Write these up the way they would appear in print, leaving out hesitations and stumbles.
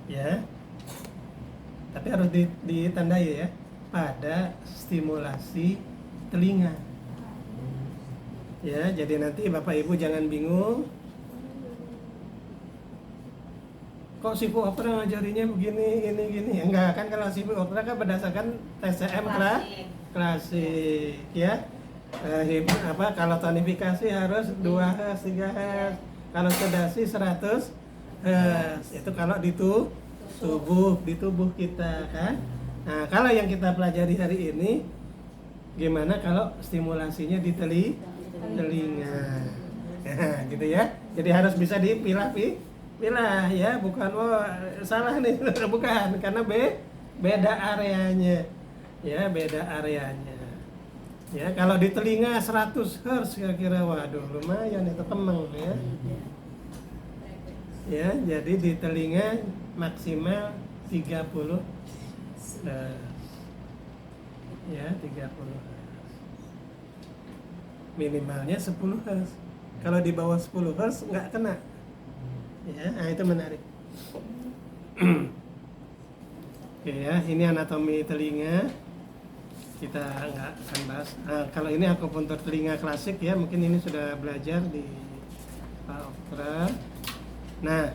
ya. Tapi harus ditandai ya, pada stimulasi telinga. Ya, jadi nanti Bapak Ibu jangan bingung. Kok si Bu Opera ngajarinya begini, gini. Enggak, kan kalau si Bu Opera kan berdasarkan TCM klasik, ya. Kalau tonifikasi harus 2 Hz, 3 Hz. Kalau sedasi 100 Hz. Itu kalau di tubuh kita kan. Nah, kalau yang kita pelajari hari ini, gimana kalau stimulasinya di telinga. Nah, gitu ya. Jadi harus bisa dipilah ya, bukan salah nih, bukan, karena beda areanya. Ya, beda areanya. Ya, kalau di telinga 100 Hz kira-kira, waduh lumayan itu kemeng ya. Ya, jadi di telinga maksimal 30 Hz. Ya, 30 Hz. Minimalnya 10 Hz. Kalau di bawah 10 Hz nggak kena. Ya, nah itu menarik. Oke ya, ini anatomi telinga. Kita nggak akan bahas. Kalau ini akupuntur telinga klasik ya, mungkin ini sudah belajar di Pak Okra. Nah,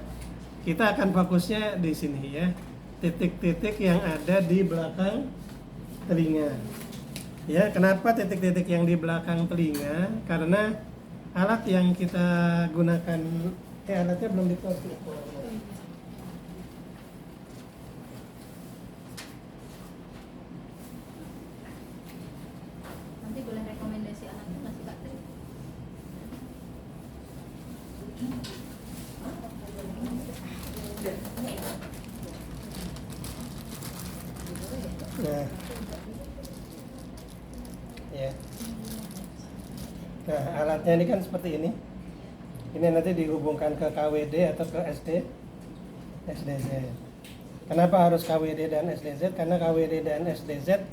kita akan fokusnya di sini ya. Titik-titik yang ada di belakang telinga. Ya, kenapa titik-titik yang di belakang telinga? Karena alat yang kita gunakan, alatnya belum dikasih. Nanti boleh rekomendasi anaknya nggak sih Kak Tri? Nah, ya. Nah, alatnya ini kan seperti ini. Ini nanti dihubungkan ke KWD atau ke SDZ. Kenapa harus KWD dan SDZ? Karena KWD dan SDZ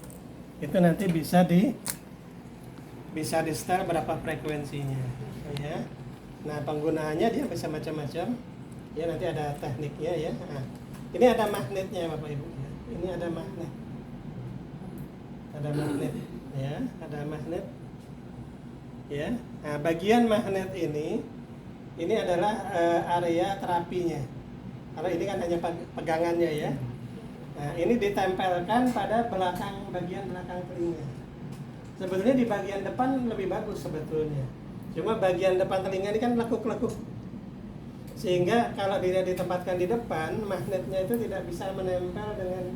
itu nanti bisa di setel berapa frekuensinya, ya. Nah, penggunaannya dia bisa macam-macam. Ya, nanti ada tekniknya ya. Nah, ini ada magnetnya Bapak Ibu. Ini ada magnet. Ada magnet, ya. Ada magnet. Ya. Nah, bagian magnet ini adalah area terapinya. Kalau ini kan hanya pegangannya ya. Nah, ini ditempelkan pada bagian belakang telinga. Sebetulnya di bagian depan lebih bagus sebetulnya. Cuma bagian depan telinga ini kan lekuk-lekuk. Sehingga kalau dia ditempatkan di depan, magnetnya itu tidak bisa menempel dengan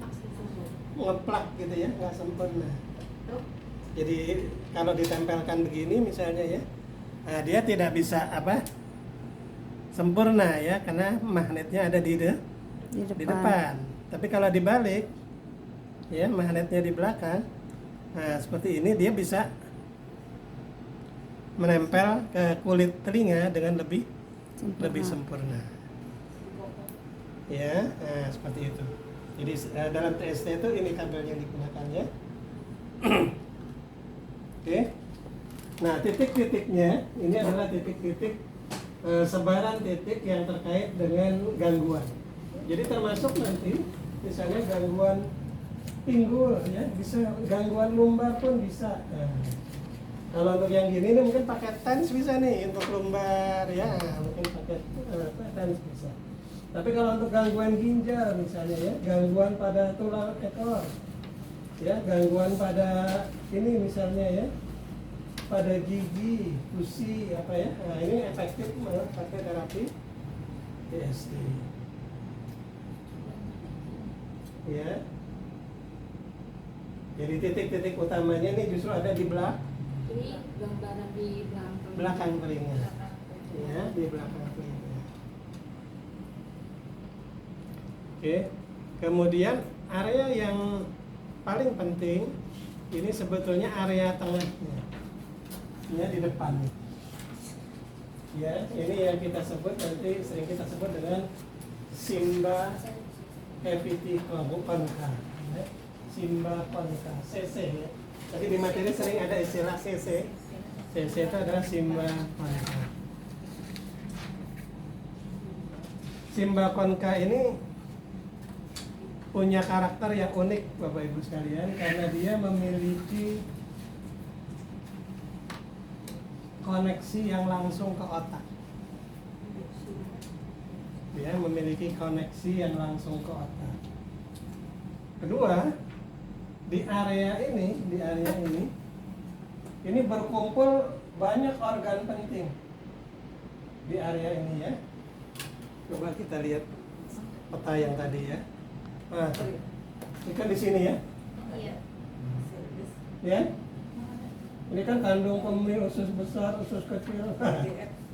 ngeplak gitu ya, nggak sempurna. Jadi kalau ditempelkan begini misalnya ya, nah dia tidak bisa sempurna ya, karena magnetnya ada di depan. Tapi kalau dibalik, ya magnetnya di belakang, nah seperti ini dia bisa menempel ke kulit telinga dengan lebih sempurna. Ya, nah seperti itu. Jadi dalam TST itu ini kabel yang digunakan ya. Oke. Nah, titik-titiknya ini adalah titik-titik sebaran titik yang terkait dengan gangguan. Jadi termasuk nanti misalnya gangguan pinggul ya, bisa gangguan lumbar pun bisa. Nah, kalau untuk yang gini nih mungkin pakai TENS bisa nih untuk lumbar ya, mungkin pakai TENS bisa. Tapi kalau untuk gangguan ginjal misalnya ya, gangguan pada tulang ekor, ya gangguan pada ini misalnya ya, pada gigi, gusi apa ya, nah ini efektif pakai terapi TST. Ya, jadi titik-titik utamanya ini justru ada di Ini gambaran di belakang telinga. Ya, di belakang telinga. Oke, kemudian area yang paling penting ini sebetulnya area tengahnya, ya di depan. Ya, ini yang kita sebut nanti sering kita sebut dengan Simba cavity concha, ya. Simba concha, CC ya. Tadi di materi sering ada istilah CC. CC itu adalah Simba concha. Simba concha ini punya karakter yang unik Bapak Ibu sekalian karena dia memiliki koneksi yang langsung ke otak. Dia memiliki koneksi yang langsung ke otak. Kedua, di area ini berkumpul banyak organ penting di area ini ya. Coba kita lihat peta yang tadi ya. Nah, ini kan di sini ya. Iya. Ya. Ini kan kandung kemih, usus besar, usus kecil.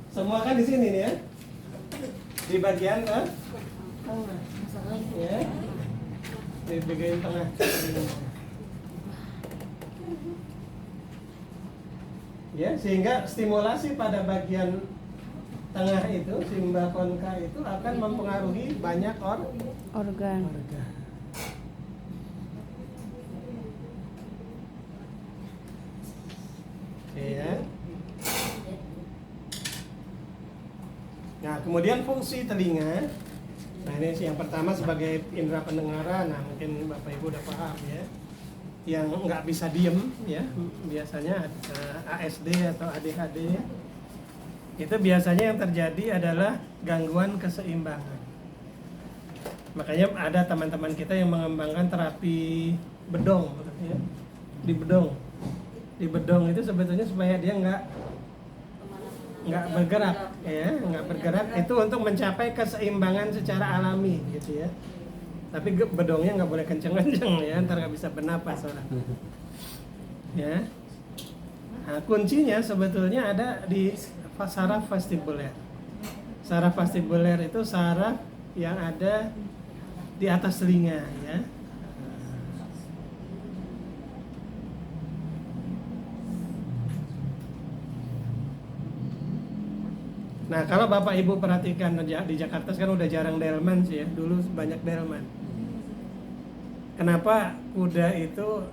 Semua kan di sini nih ya. Di bagian tengah. Ya. Di bagian tengah. Ya, sehingga stimulasi pada bagian tengah itu, simba konka itu akan mempengaruhi banyak organ. Ya. Nah, kemudian fungsi telinga. Nah, ini yang pertama sebagai indera pendengaran. Nah, mungkin Bapak Ibu udah paham ya. Yang nggak bisa diem ya, biasanya ASD atau ADHD. Itu biasanya yang terjadi adalah gangguan keseimbangan. Makanya ada teman-teman kita yang mengembangkan terapi bedong ya. Di bedong itu sebetulnya supaya dia nggak bergerak ya, nggak bergerak itu untuk mencapai keseimbangan secara alami gitu ya. Tapi bedongnya nggak boleh kenceng-kenceng ya, ntar nggak bisa bernapas orang. Ya. Nah, kuncinya sebetulnya ada di saraf vestibuler. Saraf vestibuler itu saraf yang ada di atas telinga ya. Nah, kalau Bapak Ibu perhatikan di Jakarta sekarang udah jarang delman sih ya. Dulu banyak delman. Kenapa kuda itu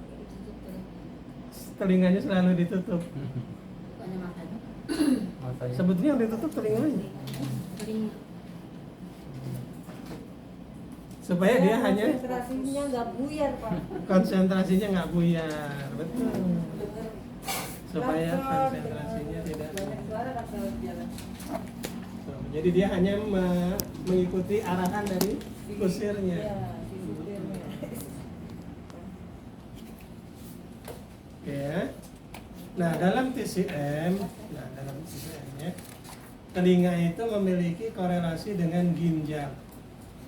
telinganya selalu ditutup? Bukannya makan. Sebetulnya yang ditutup telinganya. Supaya dia hanya konsentrasinya nggak buyar, Pak. konsentrasinya nggak buyar, betul. Supaya konsentrasinya tidak. Banyak suara nggak bisa jalan. Jadi dia hanya mengikuti arahan dari kusirnya. Iya, si supirnya. Ya. Nah, dalam TCM ya, telinga itu memiliki korelasi dengan ginjal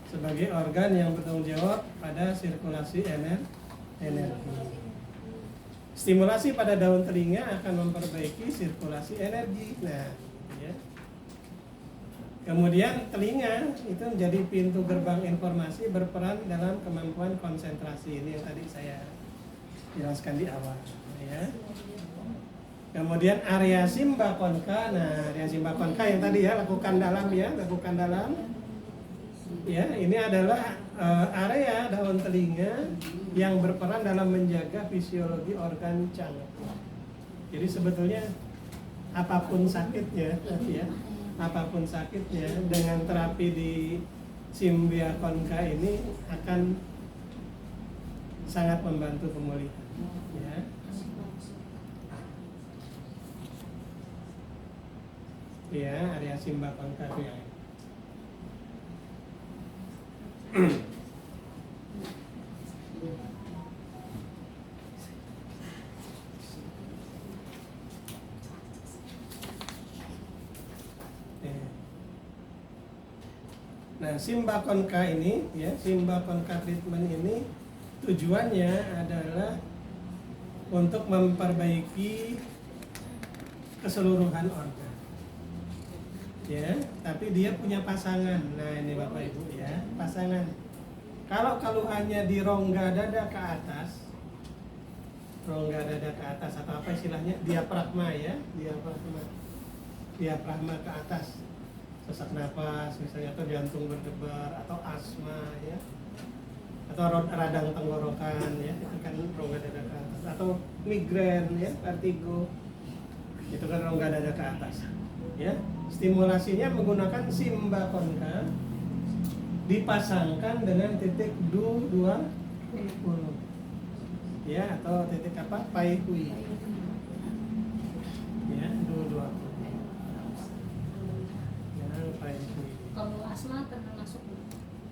sebagai organ yang bertanggung jawab pada sirkulasi energi. Stimulasi pada daun telinga akan memperbaiki sirkulasi energi. Nah, ya. Kemudian telinga itu menjadi pintu gerbang informasi, berperan dalam kemampuan konsentrasi. Ini yang tadi saya jelaskan di awal ya. Kemudian area simba konka. Nah, area simba konka yang tadi ya, lakukan dalam. Ya, ini adalah area daun telinga yang berperan dalam menjaga fisiologi organ cangkok. Jadi sebetulnya apapun sakitnya ya, dengan terapi di simbia konka ini akan sangat membantu pemulihan ya. Ya, area simba konka itu yang Nah, simba konka ini ya, simba konka treatment ini tujuannya adalah untuk memperbaiki keseluruhan organ. Ya, tapi dia punya pasangan. Nah, ini Bapak Ibu ya, pasangan. Kalau keluhannya di rongga dada ke atas atau apa istilahnya, diafragma ya, diafragma ke atas, sesak napas misalnya, atau jantung berdebar, atau asma ya, atau radang tenggorokan ya, itu kan rongga dada ke atas, atau migrain ya, vertigo, itu kan rongga dada ke atas ya. Stimulasinya menggunakan simba konka dipasangkan dengan titik du 20 ya, atau titik apa, pai kui ya, du 20 ya, pai kui. Kalau asma pernah masuk.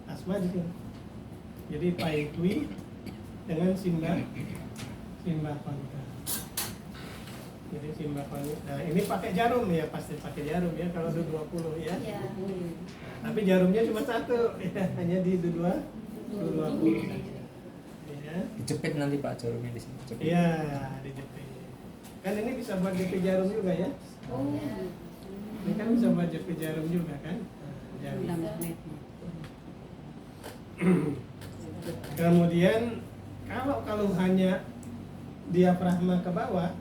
Asma juga. Jadi pai kui dengan simbah konka. Jadi simbah konka. Nah, ini pakai jarum ya, pasti pakai jarum ya kalau du 20 ya. Iya. Tapi jarumnya cuma satu ya, hanya di du 20. Ya. Dijepit nanti Pak jarumnya di sini. Dijepit. Iya, dijepit. Kan ini bisa buat jepit jarum juga ya. Oh. Ini kan bisa buat jepit jarum juga kan. Jarum. Kemudian kalau hanya diafragma ke bawah,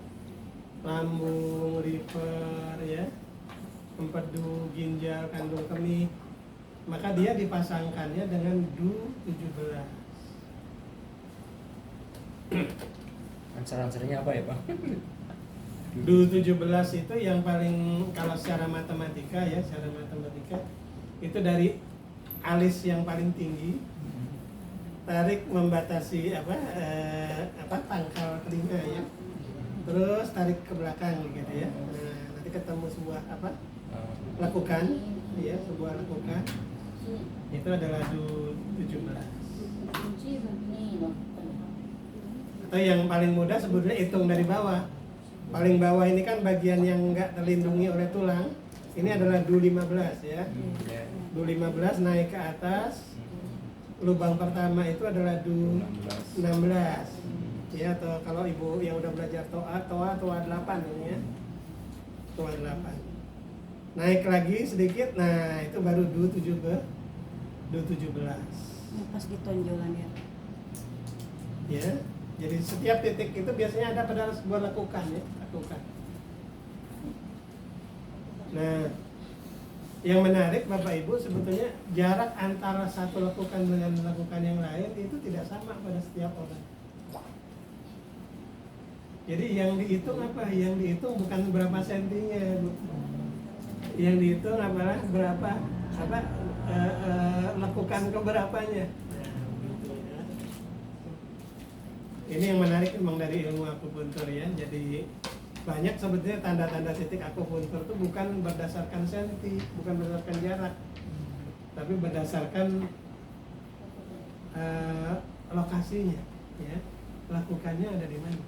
lambung, liver ya, empedu, ginjal, kandung kemih, maka dia dipasangkannya dengan du 17. Ansar-ansarnya apa ya Pak? Du 17 itu yang paling, kalau secara matematika ya, secara matematika itu dari alis yang paling tinggi, tarik membatasi pangkal telinga ya, terus tarik ke belakang gitu ya. Nah, nanti ketemu sebuah lekukan ya, sebuah lekukan, itu adalah du 17. Atau yang paling mudah sebetulnya hitung dari bawah. Paling bawah ini kan bagian yang enggak terlindungi oleh tulang. Ini adalah du 15 ya. Du 15 naik ke atas. Lubang pertama itu adalah du 16. Ya, atau kalau ibu yang udah belajar toa 8 ini ya. Toa 8. Naik lagi sedikit. Nah, itu baru du 17. Pas di tonjolan ya. Ya. Jadi setiap titik itu biasanya ada pada sebuah lekukan ya, lekukan. Nah, yang menarik Bapak Ibu, sebetulnya jarak antara satu lekukan dengan lekukan yang lain itu tidak sama pada setiap orang. Jadi yang dihitung apa? Yang dihitung bukan berapa sentinya, Bu. Yang dihitung adalah berapa lekukan keberapanya. Ini yang menarik memang dari ilmu akupuntur ya. Jadi banyak sebetulnya tanda-tanda titik akupuntur itu bukan berdasarkan senti, bukan berdasarkan jarak, tapi berdasarkan lokasinya ya. Lakukannya ada di mana.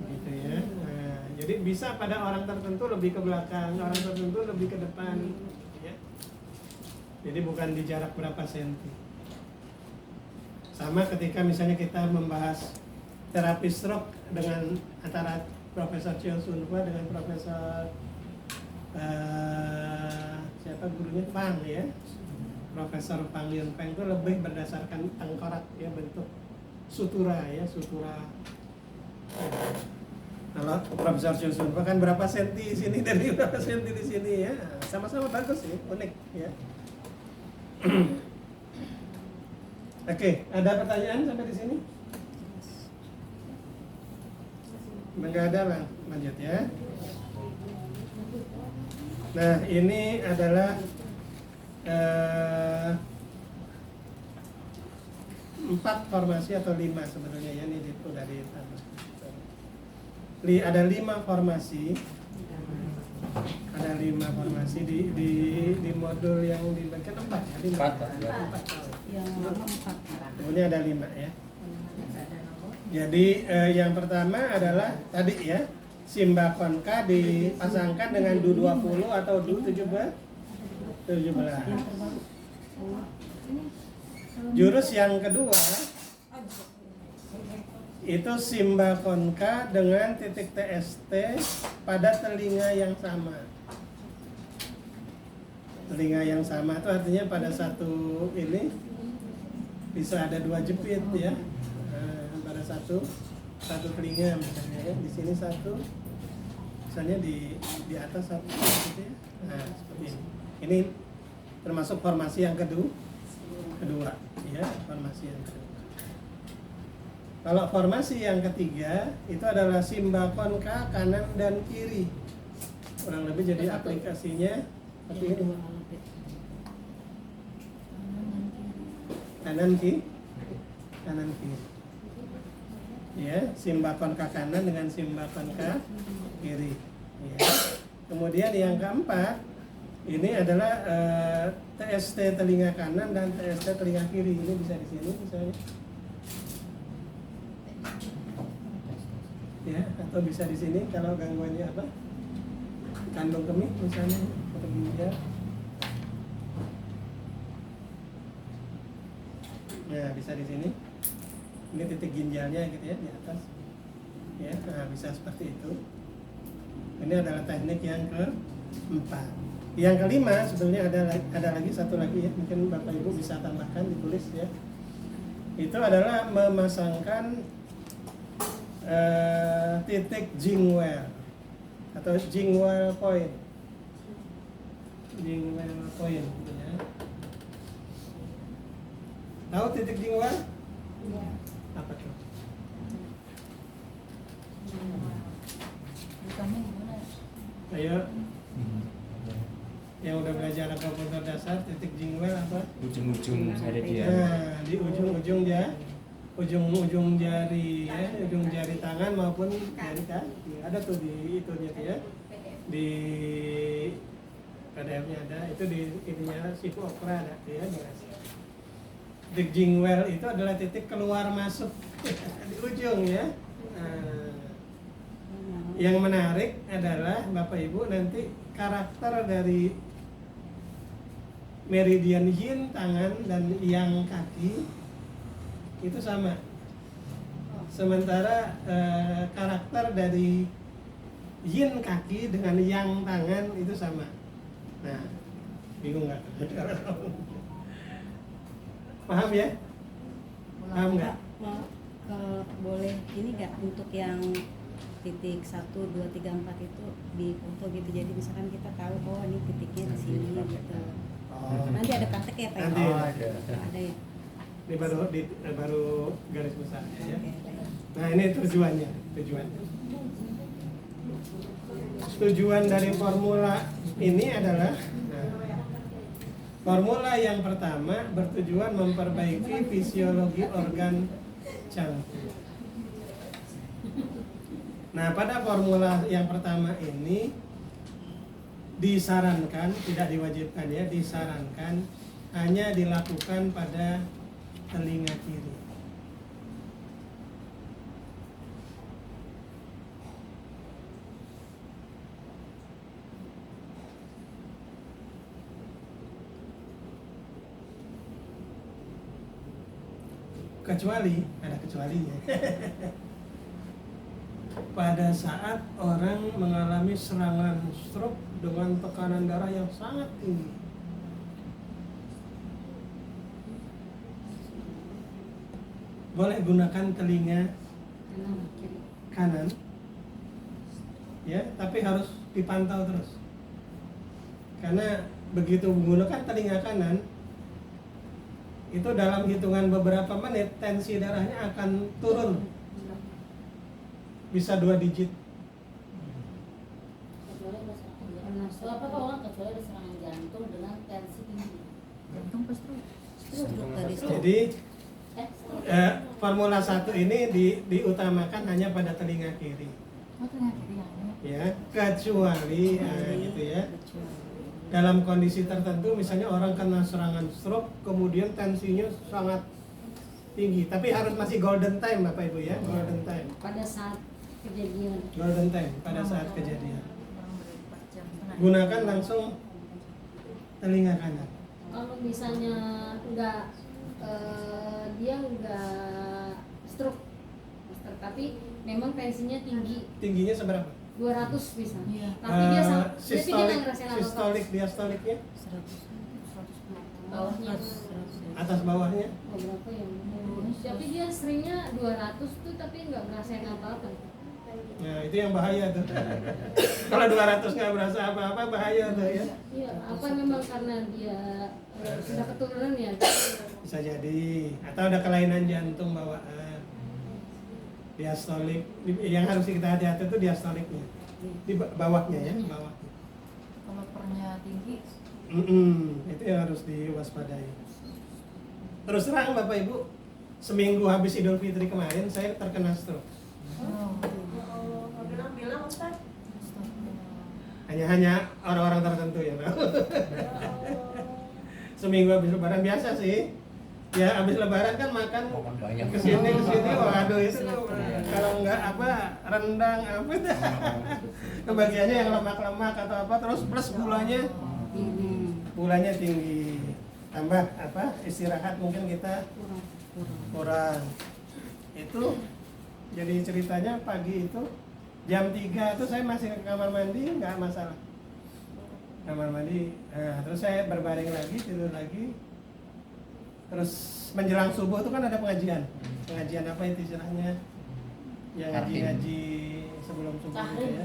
Gitu ya. Nah, jadi bisa pada orang tertentu lebih ke belakang, orang tertentu lebih ke depan ya. Jadi bukan di jarak berapa senti. Sama ketika misalnya kita membahas terapi stroke dengan antara Profesor Cheo Sun Hua dengan Profesor siapa gurunya, Pang ya, Profesor Pang Yun Peng itu lebih berdasarkan tengkorak ya, bentuk sutura ya, sutura. Kalau Profesor Cheo Sun Hua kan berapa senti di sini dari berapa senti di sini ya, sama-sama bagus ya, unik ya. Oke, ada pertanyaan sampai di sini? Enggak ada, Bang. Lanjut ya. Nah, ini adalah 4 formasi atau 5 sebenarnya ya, ini itu dari ada 5 formasi. Ada 5 formasi di modul yang diberikan 4 ya, 4. Yang lama 4. Kemudian ada 5 ya. Jadi yang pertama adalah tadi ya, simbah konka dipasangkan dengan du 20 atau du 17. Jurus yang kedua itu simbah konka dengan titik TST pada telinga yang sama. Telinga yang sama itu artinya pada satu ini bisa ada 2 jepit ya. Pada satu telinga misalnya ya, di sini satu, misalnya di atas satu gitu ya. Nah, seperti ini. Ini termasuk formasi yang kedua ya, formasi yang kedua. Kalau formasi yang ketiga itu adalah simbah konka kanan dan kiri. Kurang lebih jadi aplikasinya seperti ini. kanan kiri. Ya, simbakon ke kanan dengan simbakon ke kiri. Ya. Kemudian yang keempat, ini adalah TST telinga kanan dan TST telinga kiri. Ini bisa di sini misalnya. Ya, atau bisa di sini kalau gangguannya apa? Kandung kemih misalnya atau ginjal. Nah, bisa di sini. Ini titik ginjalnya gitu ya di atas. Ya, nah bisa seperti itu. Ini adalah teknik yang keempat. Yang kelima sebenarnya ada lagi satu lagi ya, mungkin Bapak Ibu bisa tambahkan ditulis ya. Itu adalah memasangkan titik Jingwell atau Jingwell point. Jingwell point ya. Tahu titik Jingwell? Iya. Apa tuh? Bukannya gimana? Ayo, yang udah belajar komputer dasar, titik Jingwell apa? Ujung-ujung meridian. Nah, di ujung-ujung ujung-ujung jari ya, ujung jari tangan maupun jari kaki. Ada tuh di itunya tuh ya. Di PDF-nya ada, itu di ininya Sifu Okra ada tuh ya, jelas. Titik Jingwell itu adalah titik keluar masuk di ujung ya. Nah, yang menarik adalah Bapak Ibu nanti karakter dari meridian yin tangan dan yang kaki itu sama. Sementara karakter dari yin kaki dengan yang tangan itu sama. Nah, bingung nggak? Paham ya? Paham nggak? Kalau boleh ini nggak untuk yang titik 1, 2, 3, 4 itu di foto gitu, jadi misalkan kita tahu oh ini titiknya di sini gitu. Oh. Nanti ada praktek ya Pak? Nanti. Oh, ada. ada ya. Ini baru garis besar ya. Oke. Nah ini tujuannya. Tujuan dari formula ini adalah formula yang pertama bertujuan memperbaiki fisiologi organ jantung. Nah, pada formula yang pertama ini disarankan, tidak diwajibkan ya, disarankan hanya dilakukan pada telinga kiri. Kecuali, ada kecualinya. Pada saat orang mengalami serangan stroke dengan tekanan darah yang sangat tinggi. Boleh gunakan telinga Kanan kiri. kanan. Ya, tapi harus dipantau terus. Karena begitu menggunakan telinga kanan, itu dalam hitungan beberapa menit tensi darahnya akan turun. Bisa 2 digit. Kecuali ada serangan jantung. Apa orang kecuali ada serangan jantung dengan tensi tinggi. Jantung pas stroke tadi. Jadi Stroke. formula 1 ini diutamakan hanya pada telinga kiri. Oh, telinga kiri yang ini. Ya, kecuali gitu ya. Dalam kondisi tertentu misalnya orang kena serangan stroke kemudian tensinya sangat tinggi, tapi harus masih golden time Bapak Ibu ya, golden time. Pada saat kejadian. Golden time pada saat kejadian. Gunakan langsung telinga kanan. Kalau misalnya dia enggak stroke, Master, tapi memang tensinya tinggi, Tingginya seberapa? 200 bisa. Tapi dia nggak ngerasain apa-apa. Sistolik, diastoliknya, 100. Bawahnya. atas bawahnya. Oh, berapa ya? Tapi dia seringnya 200 tuh tapi nggak ngerasain apa-apa. Nah, itu yang bahaya tuh. Kalau 200 nggak berasa apa-apa bahaya tuh ya. Iya, apa memang karena dia sudah keturunan ya? Bisa jadi, atau ada kelainan jantung bawaan. Diastolik, yang harus kita hati-hati itu diastoliknya. Di bawahnya ya, bawah. Kalau pernya tinggi, Itu yang harus diwaspadai. terus terang Bapak Ibu, seminggu habis Idul Fitri kemarin saya terkena stroke. Bilang Ustaz. Hanya orang-orang tertentu ya Pak. Seminggu habis Lebaran biasa sih. Ya habis Lebaran kan makan Makan banyak. kesini, waduh itu kalau nggak apa rendang apa dah. Kebagiannya yang lemak-lemak atau apa, terus plus gulanya tinggi, tambah apa istirahat mungkin kita kurang. Itu jadi ceritanya pagi itu jam 3 itu saya masih ke kamar mandi, nggak masalah kamar mandi. Nah, terus saya berbaring lagi, tidur lagi. Terus menjelang subuh itu kan ada pengajian apa itu istilahnya, ya ngaji sebelum subuh gitu ya.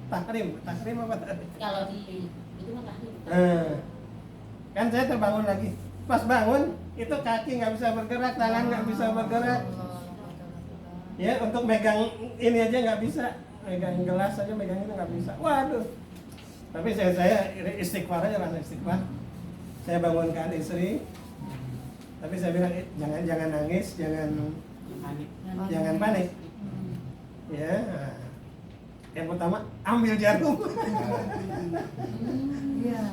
Tahrim apa tahrim? Kalau di itu mah tahrim. Kan saya terbangun lagi. Pas bangun itu kaki nggak bisa bergerak, tangan nggak bisa bergerak. Ya untuk megang ini aja nggak bisa, megang gelas aja megang itu nggak bisa. Waduh. Tapi saya istighfar aja, langsung istighfar. Saya bangunkan istri. Tapi saya bilang jangan nangis, jangan panik. Ya. Yang pertama ambil jarum. Iya.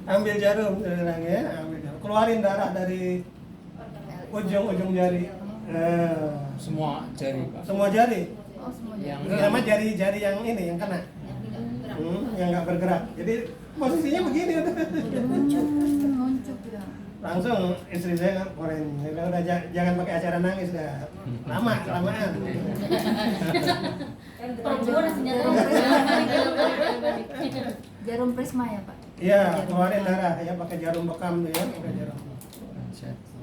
Ambil jarum, saya bilang ya, ambil jarum. Keluarin darah dari ujung jari. Semua jari Pak. Semua jari. Yang Terutama jari-jari yang ini yang kena. Yang nggak bergerak. Jadi posisinya begini udah. Nguncup ya. Langsung istri saya koren, udah jangan pakai acara nangis dah. Kelamaan. Perempuan senjata. Jarum prisma ya Pak? Iya, keluarin darah ya pakai jarum bekam tuh ya, pakai jarum.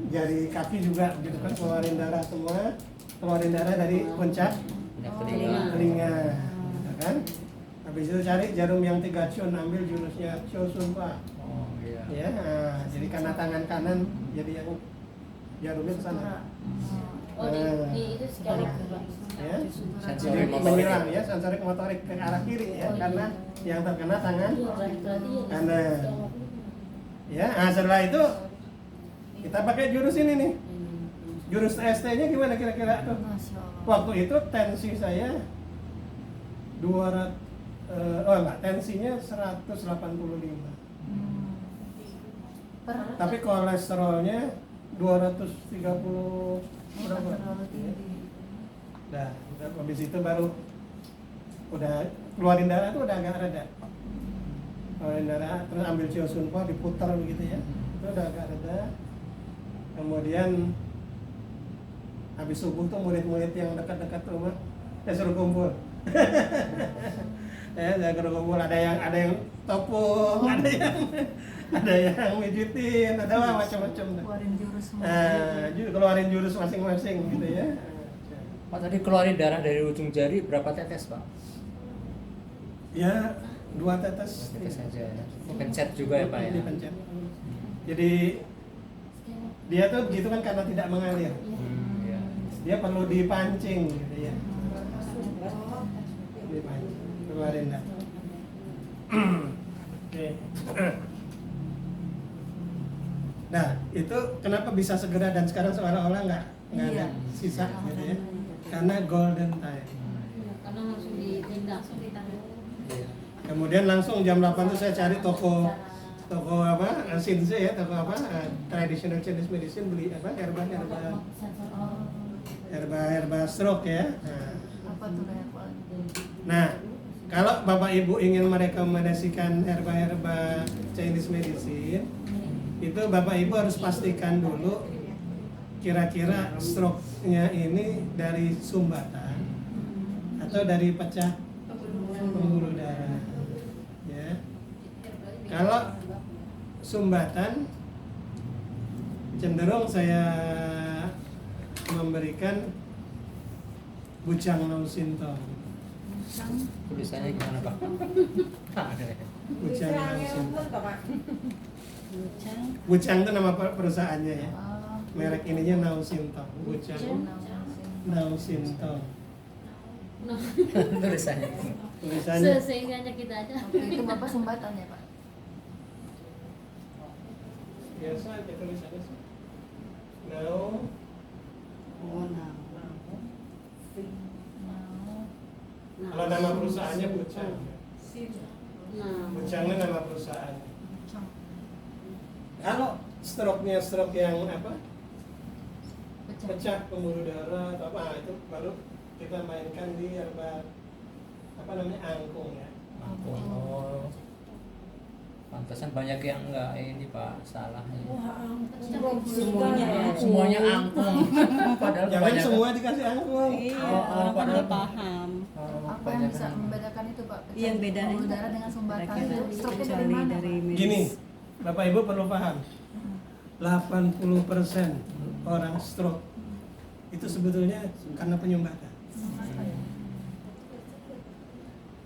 Jari kaki juga begitu kan, keluarin darah semua, keluarin darah dari puncak telinga, ya kan? Habis itu cari jarum yang 3 cun, ambil jurusnya Chosun Pak. Oh iya. Ya, jadi karena tangan kanan jadi yang jarumnya ke sana. Oh di itu sekali. Ya, Sensorik jadi motorik. menyilang ya, sensorik motorik ke arah kiri ya, karena yang terkena tangan kanan. Ya, setelah itu kita pakai jurus ini nih. Jurus ST-nya gimana kira-kira tuh? Masya Allah. Waktu itu tensi saya 200 tensinya 185. Tapi kolesterolnya 230 berapa? Terlalu tinggi. Nah, habis itu baru udah keluarin darah tuh udah agak reda. Keluarin darah, terus ambil Chosun Po diputar begitu ya. Itu udah agak reda. Kemudian habis subuh tuh murid-murid yang dekat-dekat rumah saya suruh kumpul. Saya suruh kumpul, ada yang topung, ada yang mijitin, ada macam-macam. Keluarin jurus semua. Keluarin jurus masing-masing gitu ya. Pak tadi keluarin darah dari ujung jari berapa tetes Pak? Ya 2 tetes. Tetes saja ya. Pencet juga ya Pak ya. Dipencet. Jadi dia tuh begitu kan karena tidak mengalir. Iya. Dia perlu dipancing gitu ya. Dipancing. Keluarin dah. Oke. Nah, itu kenapa bisa segera dan sekarang seolah-olah nggak ada Iya. sisa gitu ya. Karena golden time. Karena langsung ditindak, langsung ditangani. Kemudian langsung jam 8 itu saya cari toko apa Shinsei ya, toko apa traditional Chinese medicine, beli apa herba stroke ya. Apa tuh herbal? Nah, kalau Bapak Ibu ingin merekomendasikan herba Chinese medicine, itu Bapak Ibu harus pastikan dulu kira-kira stroke-nya ini dari sumbatan atau dari pecah pembuluh darah. Ya. Kalau sumbatan cenderung saya memberikan Bucang Nausintong. Tulisannya gimana Pak? Ada ya. Bucang Nausintong. Bucang. Bucang itu nama perusahaannya ya. Oh. Merek ininya Nausintong. Bucang Nausintong. Tulisannya. Tulisannya Sehingganya kita aja. Oke, itu Bapak sumbatan ya Pak? biasa aja tulisannya sih. Now, Oh, nah. kalau nama perusahaannya Bucang. Nah, Bucangnya nama perusahaan. Kalau stroke yang apa? Pecah pembuluh darah atau apa itu baru kita mainkan di apa namanya angkung ya. Oh. Pantesan banyak yang enggak ini Pak, salah ini. Semuanya ya. Semuanya angkung. Padahal Jangan kebanyakan- semua dikasih angkung. Iya, Oh, orang kan padahal- nggak paham. Oh, Apa yang bisa membedakan itu Pak? Pecah Yang bedanya pembuluh darah dengan sumbatan kira-kira itu stroke-nya dari kecuali mana? dari Pak? medis. Gini, Bapak Ibu perlu paham. 80% orang stroke itu sebetulnya karena penyumbatan.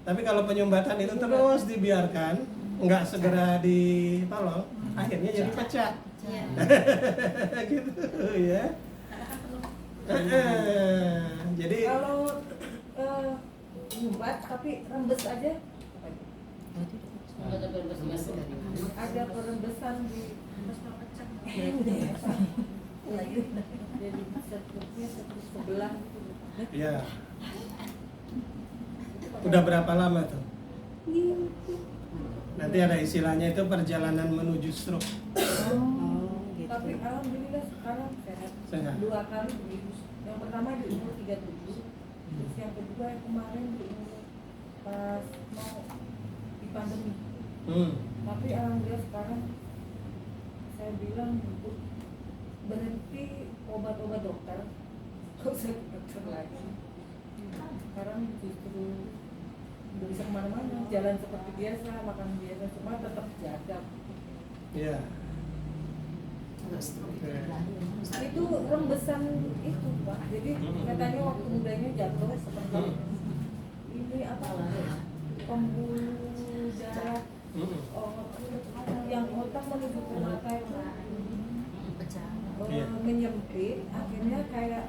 Tapi kalau penyumbatan itu terus dibiarkan, nggak segera ditolong, akhirnya jadi pecah. Gitu ya. Jadi Kalau nyumbat tapi rembes aja, ada perembesan di jadi struknya sebelah gitu. ya. Udah berapa lama tuh? Nanti ada istilahnya itu perjalanan menuju stroke. Oh, gitu. Tapi alhamdulillah sekarang sehat. Sehat. 2 kali begitu. Yang pertama di umur 37, terus yang kedua yang kemarin di umur pas mau di pandemi. Tapi alhamdulillah sekarang saya bilang Bu, berhenti obat-obat dokter, gak usah ke dokter lagi. Sekarang justru udah bisa kemana-mana, jalan seperti biasa, makan biasa, cuma tetap jaga. Ya. Itu rembesan itu Pak, jadi katanya waktu mudanya jatuh seperti ini apa pembuluh darah yang otak menuju ke mata itu Iya. menyempit, akhirnya kayak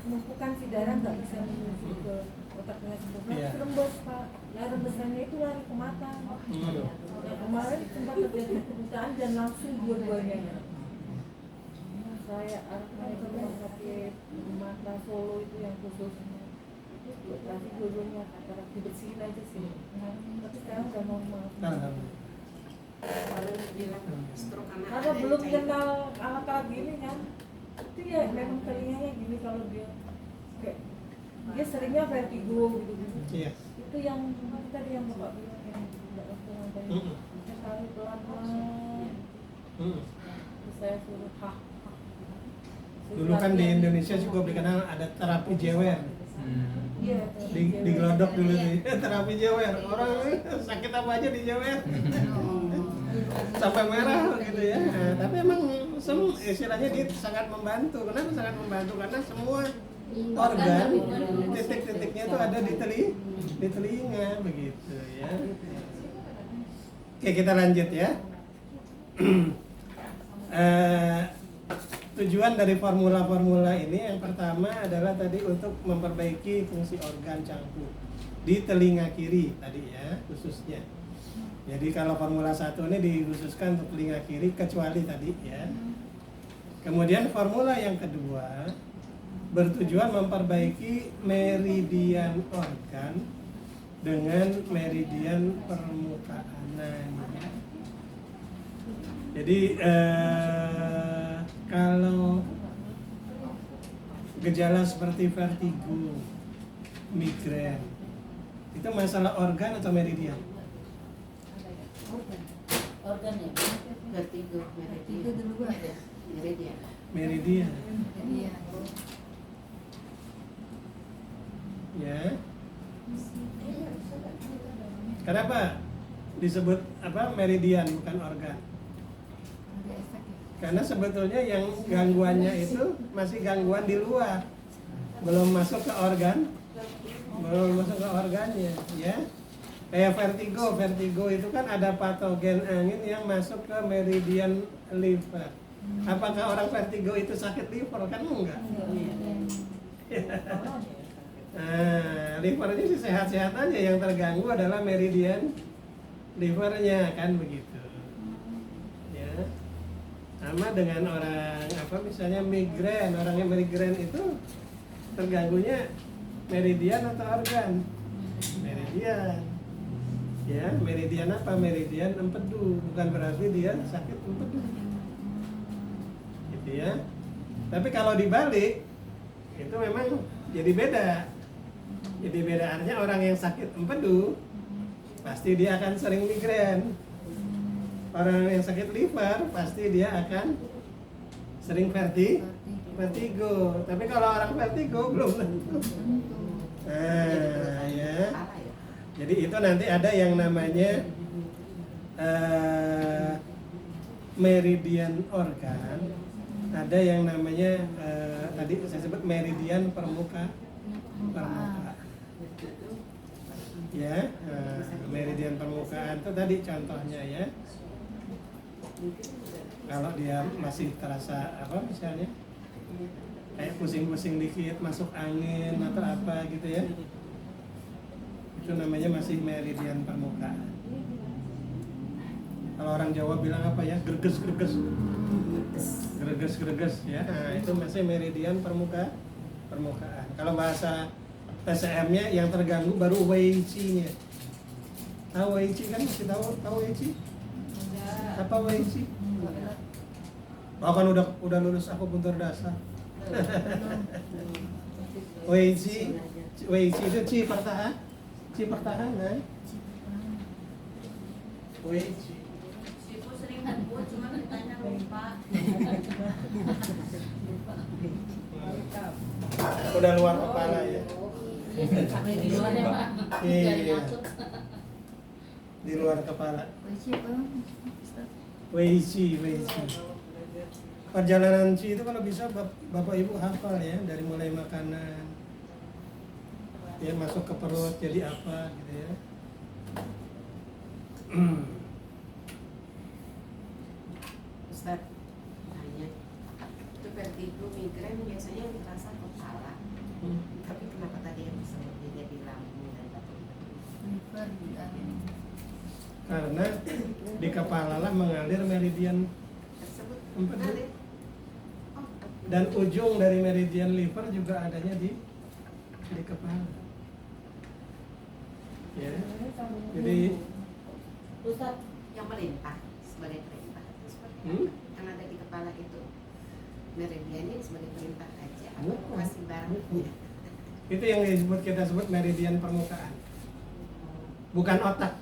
penumpukan si darah nggak bisa menuju ke otak dengan sempurna, Iya. terus rembes Pak. Nah rembesannya itu lari ke mata. Nah kemarin sempat terjadi kebutaan dan langsung dua-duanya. Nah, saya arahkan ke rumah sakit mata Solo itu yang khusus operasi dua-duanya katarak dibersihin aja sih. Tapi sekarang udah normal. Karena belum kenal alat-alat gini kan, itu ya memang telinganya gini kalau dia kayak dia seringnya vertigo gitu-gitu. Iya. Itu yang tadi yang bapak bilang yang tidak langsung ada yang kali pelan-pelan. Terus saya suruh hah. Dulu kan di Indonesia juga dikenal ada terapi jewer. Iya. Digelodok dulu nih. Terapi jewer. Orang sakit apa aja dijewer. Sampai merah gitu ya. Nah, tapi emang istilahnya dia sangat membantu. Kenapa sangat membantu? Karena semua organ titik-titiknya itu ada di telinga begitu ya. Oke, kita lanjut ya. Tujuan dari formula-formula ini yang pertama adalah tadi untuk memperbaiki fungsi organ cangkul di telinga kiri tadi ya khususnya. Jadi kalau formula 1 ini dikhususkan untuk telinga kiri kecuali tadi ya. Kemudian formula yang kedua bertujuan memperbaiki meridian organ dengan meridian permukaan. Jadi kalau gejala seperti vertigo, migrain, itu masalah organ atau meridian? organ ya, vertigo, Itu dulu ada meridian. Meridian, Iya. ya. Kenapa disebut apa meridian bukan organ? Ada efek ya. Karena sebetulnya yang gangguannya itu masih gangguan di luar, belum masuk ke organ, organnya, ya. Kayak vertigo itu kan ada patogen angin yang masuk ke meridian liver. Apakah orang vertigo itu sakit liver? Kan enggak. Nah, livernya sih sehat-sehat aja, yang terganggu adalah meridian livernya kan begitu. Ya. Sama dengan orang apa misalnya migrain, orang yang migrain itu terganggunya meridian atau organ? Meridian. Ya, meridian apa? Meridian empedu, bukan berarti dia sakit empedu. Gitu ya. Tapi kalau dibalik itu memang jadi beda. Jadi beda artinya orang yang sakit empedu pasti dia akan sering migrain. Orang yang sakit liver pasti dia akan sering vertigo. Tapi kalau orang vertigo belum tentu. Nah, ya. Jadi itu nanti ada yang namanya meridian organ, ada yang namanya tadi saya sebut meridian permuka. Ya, meridian permukaan itu tadi contohnya ya. Kalau dia masih terasa apa misalnya kayak pusing-pusing dikit, masuk angin atau apa gitu ya, itu namanya masih meridian permukaan. Kalau orang Jawa bilang apa ya, greges ya, nah, itu masih meridian permukaan. Kalau bahasa TCM-nya yang terganggu baru Weiqi-nya. Tahu Weiqi kan, masih tahu Weiqi? Apa Weiqi? Oh kan udah lulus akupuntur dasar. Weiqi itu Ci pertahanan. Weiqi. Ibu sering buat cuma ditanya lupa. Udah luar kepala ya. Sampai di luar ya Pak. Iya. Dari nyatut. Di luar kepala. Siapa? Weiqi. Perjalanan Qi itu kalau bisa Bapak Ibu hafal ya, dari mulai makanan ya masuk ke perut jadi apa gitu ya. Ustaz, tanya, itu vertigo migrain biasanya yang terasa kepala, tapi kenapa tadi yang disebutnya jadi lambung dan Liver juga. Karena di kepala lah mengalir meridian tersebut empedu. mengalir? Oh, Dan ujung dari meridian liver juga adanya di kepala. Ya. Jadi Ustaz, yang melintah sebagai perintah itu seperti apa? Hmm? Kan ada di kepala itu meridiannya sebagai perintah aja atau Bukan. kasih barangnya? itu yang kita sebut meridian permukaan. Bukan otak,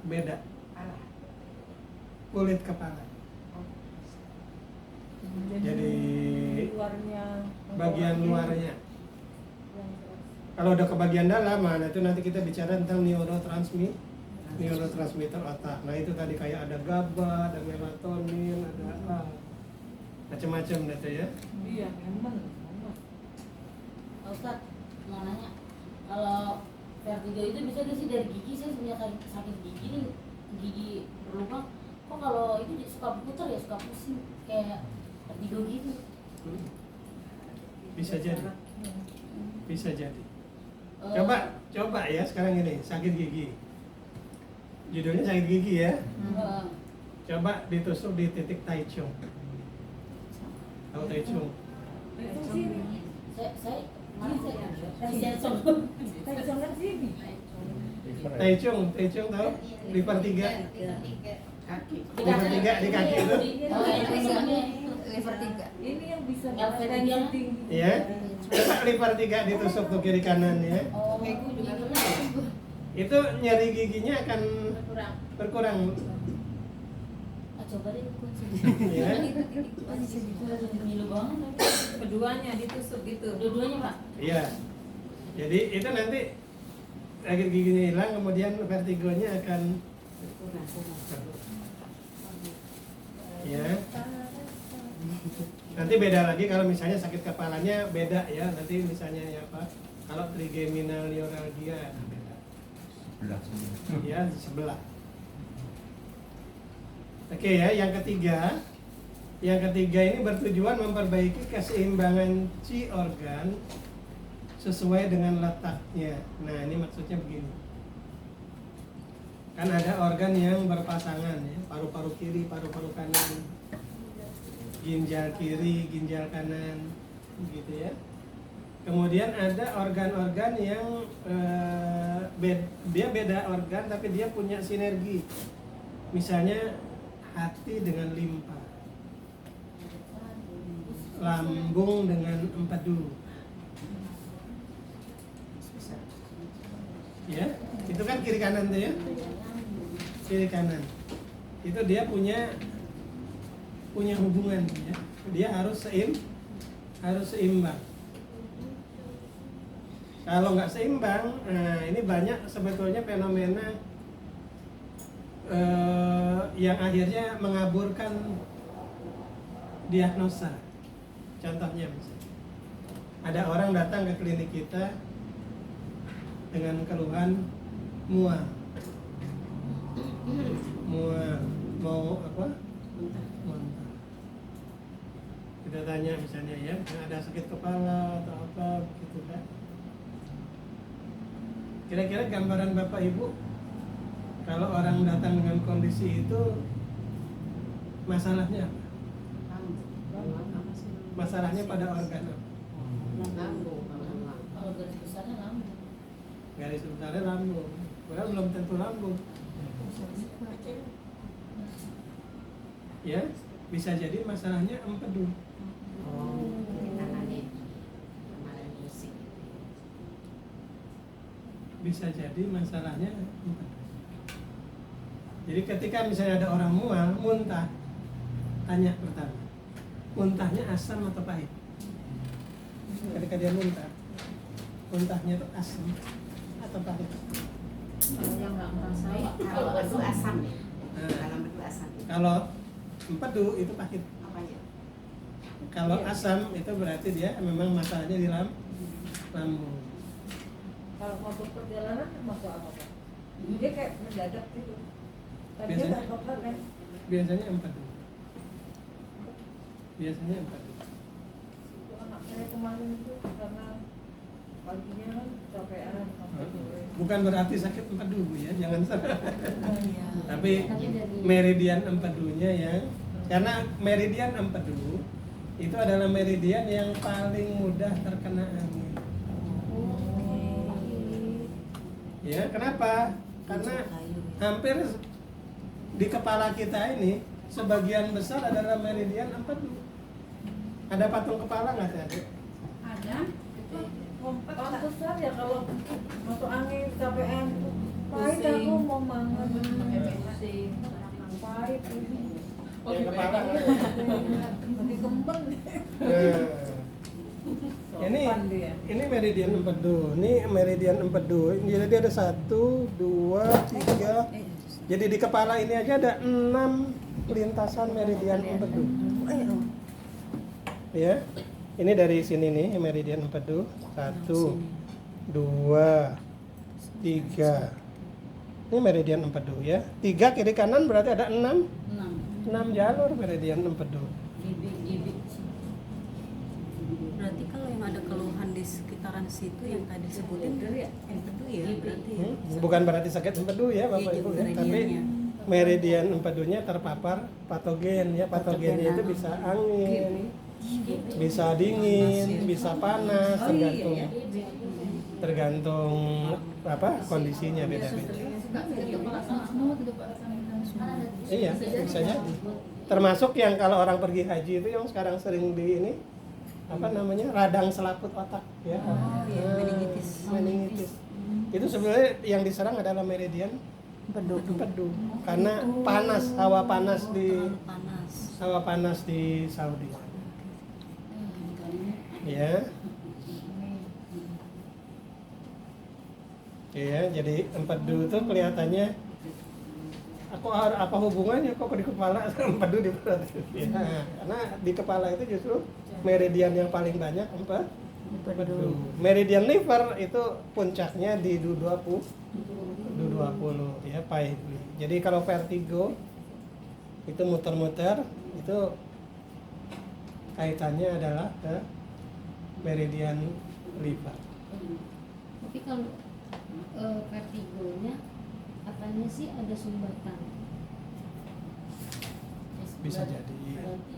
beda. Kepala. Kulit kepala. Oh. Jadi luarnya, bagian luarnya. yang keras. Kalau udah ke bagian dalam, nah itu nanti kita bicara tentang neurotransmitter otak. Nah itu tadi kayak ada GABA, ada melatonin, ada macam-macam gitu ya. Iya, memang. Ustaz mau nanya, kalau vertigo itu bisa nggak sih dari gigi? Saya punya sakit gigi nih, gigi berlubang. Kok kalau itu suka putar ya, suka pusing kayak vertigo gitu? Bisa jadi. Eh, Coba ya sekarang ini sakit gigi. Judulnya sakit gigi ya. eh, Coba ditusuk di titik Tai Chung. Tahu Tai Chung? Itu sini. saya mana saya sensor. Saya jangan sini. Tai Chung tahu? Liver 3. Kaki. Liver 3 di kaki itu. Oh, yang temennya. Liver 3. Ini yang bisa Yang tensi vertigo. tinggi. Iya. Coba liver 3 ditusuk tuh kiri kanan ya. Oh, juga Itu nyeri giginya akan kurang. berkurang. Coba deh kunci. Ya. Ngilu banget. Keduanya ditusuk gitu. Dua-duanya Pak. Iya. Jadi itu nanti sakit giginya hilang, kemudian vertigonya akan ya. Nanti beda lagi kalau misalnya sakit kepalanya beda ya. Nanti misalnya ya apa? Kalau trigeminal neuralgia beda. Ya sebelah. Oke ya, yang ketiga ini bertujuan memperbaiki keseimbangan Qi organ sesuai dengan letaknya. Nah ini maksudnya begini. Kan ada organ yang berpasangan ya, paru-paru kiri, paru-paru kanan, ginjal kiri, ginjal kanan, gitu ya. Kemudian ada organ-organ yang dia beda organ tapi dia punya sinergi. Misalnya hati dengan limpa, lambung dengan empedu. Ya, itu kan kiri kanan tuh ya. Kiri kanan. Itu dia punya hubungan ya. Dia harus seimbang. Kalau nggak seimbang, nah ini banyak sebetulnya fenomena yang akhirnya mengaburkan diagnosa. Contohnya misalnya, ada orang datang ke klinik kita dengan keluhan mual, mau apa? Muntah. Kita tanya misalnya ya, ada sakit kepala atau apa gitu kan? Kira-kira gambaran Bapak Ibu, kalau orang datang dengan kondisi itu, masalahnya apa? Masalahnya pada organ apa? Lambung. Kalau garis besarnya lambung. Garis besarnya lambung. Padahal belum tentu lambung. Ya, bisa jadi masalahnya empedu. Bisa jadi masalahnya empedu. Jadi ketika misalnya ada orang mual, muntah, tanya pertama, muntahnya asam atau pahit? Ketika dia muntahnya itu asam atau pahit? Yang nggak ngerasain. Kalau itu asam ya. Kalau itu asam. Kalau empedu itu pahit. Apanya? Kalau asam itu berarti dia memang masalahnya di lambung. Kalau mabuk perjalanan masuk apa Pak? Dia kayak mendadak gitu. Tadinya Biasanya? nggak apa-apa kan? Biasanya empedu. Biasanya empedu. Itu anak saya kemarin itu karena paginya kan capean sampai sore. Bukan berarti sakit empedu Bu ya, jangan salah. Iya. Tapi meridian empedunya yang, karena meridian empedu itu adalah meridian yang paling mudah terkena angin. Ya, kenapa? Karena hampir di kepala kita ini sebagian besar adalah meridian empedu. Ada patung kepala nggak sih? Adik? Ada. Pantesan ya kalau masuk angin capean pahit aku mau mangan. Pahit ini. Yang kepala nggak ada? Lagi kembang. Ini meridian empedu. Ini meridian empedu. Jadi ada 1, 2, 3. Jadi di kepala ini aja ada 6 lintasan meridian empedu. Ya. Ini dari sini nih meridian empedu. 1, 2, 3. Ini meridian empedu ya. 3 kiri kanan berarti ada 6 jalur meridian empedu. Bibit. Berarti kalau yang ada keluhan di sekitaran situ yang tadi sebutin empedu ya berarti ya. Bukan berarti sakit empedu ya Bapak Iya, Ibu ya, meridiannya. tapi meridian empedunya terpapar patogen ya. Patogennya itu bisa angin, bisa dingin, bisa panas, tergantung apa kondisinya beda-beda. Iya, bisa jadi. Termasuk yang kalau orang pergi haji itu yang sekarang sering di ini apa namanya radang selaput otak ya. Meningitis. Itu sebenarnya yang diserang adalah meridian empedu karena panas, hawa panas di Saudi. Ya. Ya, jadi empedu itu kelihatannya apa hubungannya kok di kepala empedu di perut? Ya, karena di kepala itu justru meridian yang paling banyak empedu. Meridian liver itu puncaknya di Du20 ya, pahit. Jadi kalau vertigo itu muter-muter itu kaitannya adalah ke meridian liver. Tapi kalau vertigonya katanya sih ada sumbatan. Bisa jadi. Berarti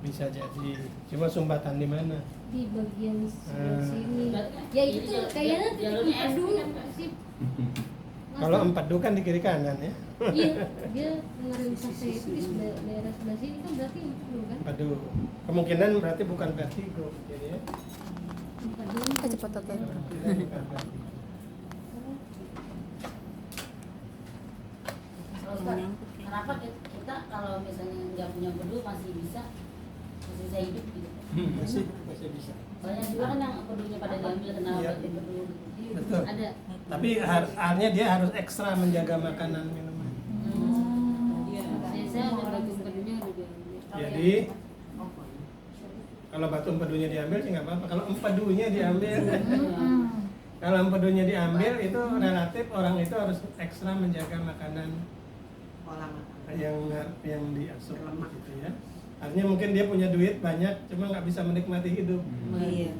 Bisa jadi. Cuma sumbatan di mana? Di bagian sebelah Hmm. sini. Berarti kan Ya ini itu jalur- kayaknya titik jalurnya empedu SD kan, Pak? sih. Kalau empedu kan di kiri kanan ya. Iya, dia kemarin sampai itu di daerah sebelah sini kan berarti empedu kan? Empedu. Kemungkinan berarti bukan vertigo jadi ya. Empedu. Kemungkinan bukan vertigo. Terus kan, kenapa kita kalau misalnya nggak punya empedu masih bisa hidup gitu? Masih bisa. Banyak juga kan yang empedunya pada diambil karena Iya. empedu. Jadi Betul. ada. Tapi halnya dia harus ekstra menjaga makanan minuman. Saya ada batu empedunya udah diambil. Jadi kalau batu empedunya diambil sih nggak apa-apa. Kalau empedunya diambil, kalau empedunya diambil itu relatif orang itu harus ekstra menjaga makanan Pola makan. yang diasup gitu ya. Artinya mungkin dia punya duit banyak, cuma nggak bisa menikmati hidup. Iya.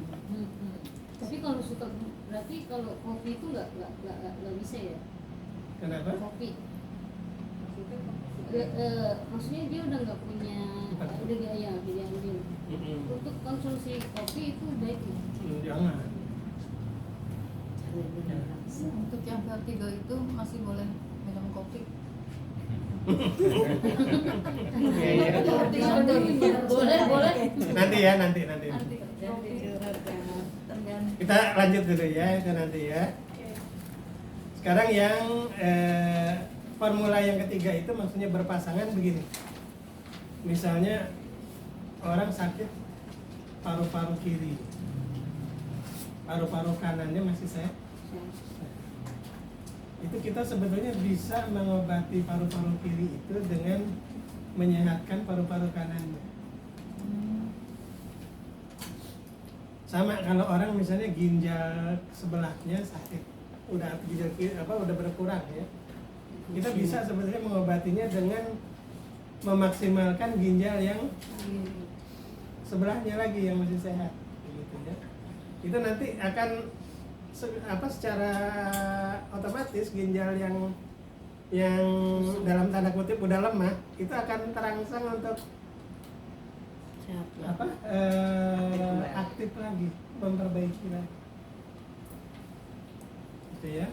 Tapi kalau suka berarti kalau kopi itu nggak bisa ya? Kenapa? Kopi. Maksudnya dia udah nggak punya, udah gaya diambil. Untuk konsumsi kopi itu baik ya? Jangan. Untuk yang vertigo itu masih boleh minum kopi. Iya, iya. Boleh. Nanti ya, nanti. Tergantung. Kita lanjut dulu ya, itu nanti ya. Sekarang yang formula yang ketiga itu maksudnya berpasangan begini. Misalnya orang sakit paru-paru kiri, paru-paru kanannya masih sehat. Itu kita sebetulnya bisa mengobati paru-paru kiri itu dengan menyehatkan paru-paru kanannya. Sama kalau orang misalnya ginjal sebelahnya sakit, udah ginjal kiri udah berkurang ya. Kita bisa sebetulnya mengobatinya dengan memaksimalkan ginjal yang sebelahnya lagi yang masih sehat, gitu ya. Itu nanti akan secara otomatis ginjal yang dalam tanda kutip udah lemah itu akan terangsang untuk aktif lagi, memperbaiki lagi, gitu ya.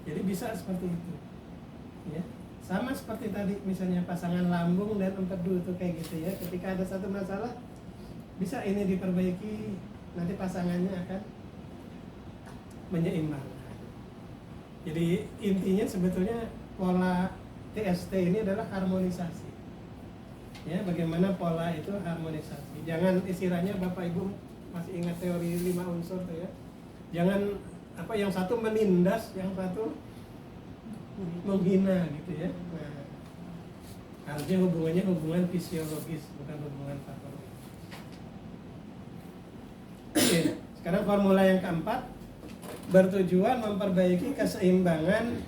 Jadi bisa seperti itu, ya. Sama seperti tadi misalnya pasangan lambung dan empedu itu kayak gitu ya. Ketika ada satu masalah bisa ini diperbaiki, nanti pasangannya akan menyeimbangkan. Jadi intinya sebetulnya pola TST ini adalah harmonisasi. Ya, bagaimana pola itu harmonisasi. Jangan istilahnya Bapak Ibu masih ingat teori 5 unsur tuh ya. Jangan yang satu menindas, yang satu menghina gitu ya. Nah, harusnya hubungannya hubungan fisiologis, bukan hubungan patologis. Oke, sekarang formula yang keempat bertujuan memperbaiki keseimbangan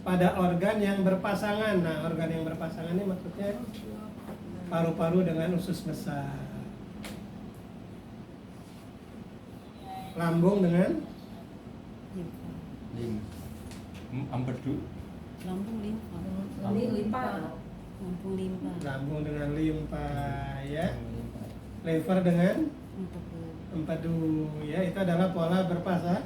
pada organ yang berpasangan. Nah, organ yang berpasangan ini maksudnya paru-paru dengan usus besar, lambung dengan empedu, Lambung limpa. Lambung limpa. lambung dengan limpa ya, liver dengan empedu ya. Itu adalah pola berpasangan.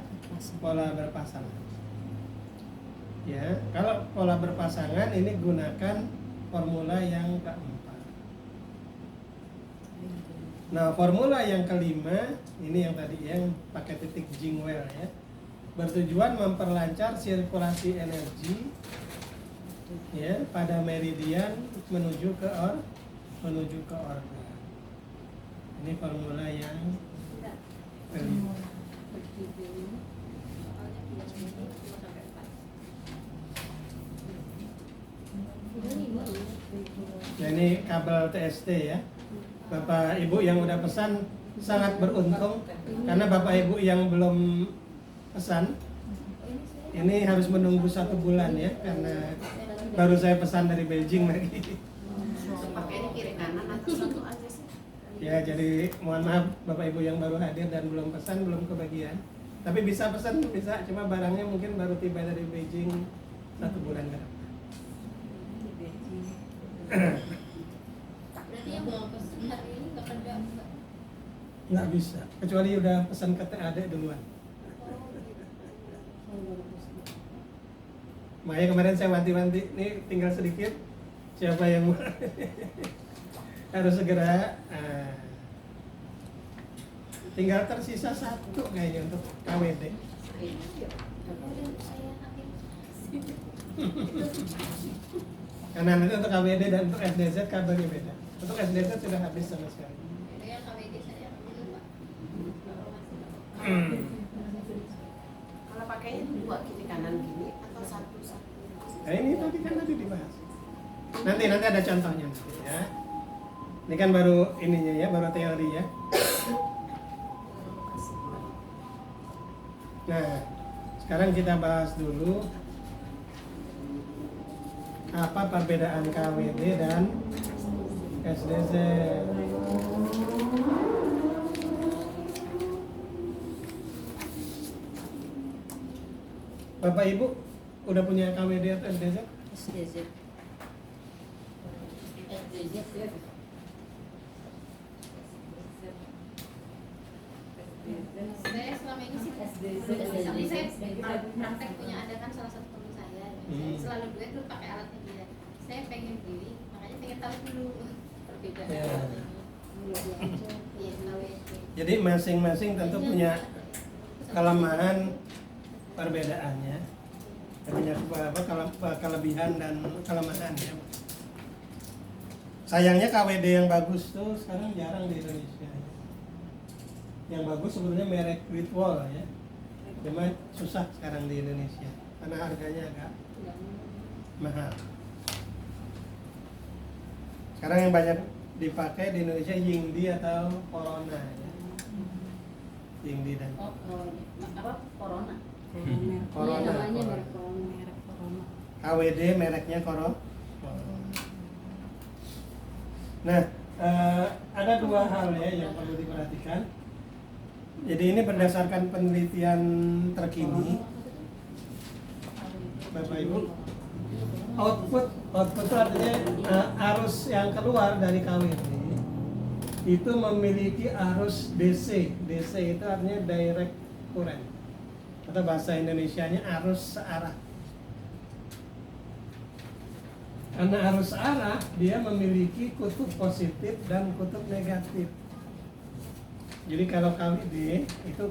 Ya, kalau pola berpasangan ini gunakan formula yang keempat. Nah, formula yang kelima ini yang tadi yang pakai titik Jingwell ya. Bertujuan memperlancar sirkulasi energi ya pada meridian menuju ke organ. Ini formula yang kelima. Nah, ini kabel TST ya. Bapak Ibu yang udah pesan sangat beruntung karena Bapak Ibu yang belum pesan ini harus menunggu 1 bulan ya, karena baru saya pesan dari Beijing lagi. Pakainya kiri kanan atau satu aja sih? Ya, jadi mohon maaf Bapak Ibu yang baru hadir dan belum pesan, belum kebagian. Tapi bisa pesan, bisa, cuma barangnya mungkin baru tiba dari Beijing 1 bulan ke depan. Berarti yang mau pesen hari ini nggak ada nggak? Nggak bisa, kecuali udah pesan ke TAD duluan. Makanya kemarin saya wanti-wanti, nih tinggal sedikit, siapa yang mau harus segera. Tinggal tersisa 1 kayaknya untuk KWD. Karena nanti untuk KWD dan untuk SDZ kabarnya beda. Untuk SDZ sudah habis sama sekali. Ya KWD saya ambil Pak. Kalau pakainya 2 kiri kanan gini atau 1-1? Nah ini tadi kan nanti dibahas. Nanti ada contohnya nanti ya. Ini kan baru ininya ya, baru teori ya. Nah, sekarang kita bahas dulu apa perbedaan KWD dan SDZ. Bapak Ibu udah punya KWD atau SDZ? SDZ. Saya selama ini sih tapi saya praktek punya ada kan salah satu teman saya. Saya selalu duet tuh pakai alatnya dia. Saya pengen beli, makanya pengen tahu dulu perbedaan. Ya. Iya, tahu ya. Jadi masing-masing tentu punya kelemahan perbedaannya, punya kelebihan dan kelemahan ya. Sayangnya KWD yang bagus tuh sekarang jarang di Indonesia. Yang bagus sebenarnya merek Greatwall ya, cuma susah sekarang di Indonesia karena harganya agak mahal. Sekarang yang banyak dipakai di Indonesia Yingdi atau Corona ya. Yingdi dan apa corona. Corona. Iya, namanya Corona. merek corona. Merek Corona. KWD mereknya Corona. Nah, ada 2 hal ya yang perlu diperhatikan. Jadi ini berdasarkan penelitian terkini, Bapak Ibu. Output itu artinya arus yang keluar dari KWD itu memiliki arus DC. DC itu artinya direct current. Atau bahasa Indonesianya arus searah. Karena arus searah, dia memiliki kutub positif dan kutub negatif. Jadi kalau KWD itu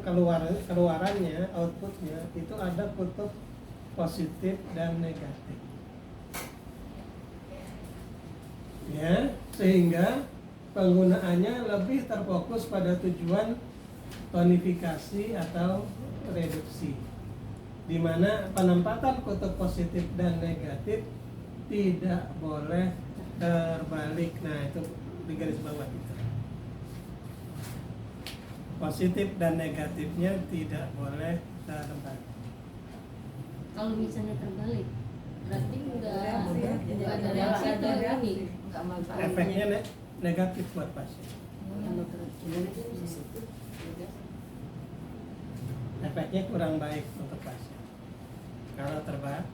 keluarannya, outputnya itu ada kutub positif dan negatif. Ya, sehingga penggunaannya lebih terfokus pada tujuan tonifikasi atau reduksi, di mana penempatan kutub positif dan negatif tidak boleh terbalik. Nah, itu di garis bawah itu. Positif dan negatifnya tidak boleh terbalik. Kalau misalnya terbalik, berarti nggak Nggak ada reaksi atau ini. Nggak manfaat. Efeknya negatif buat pasien. Efeknya kurang baik untuk pasien kalau terbalik.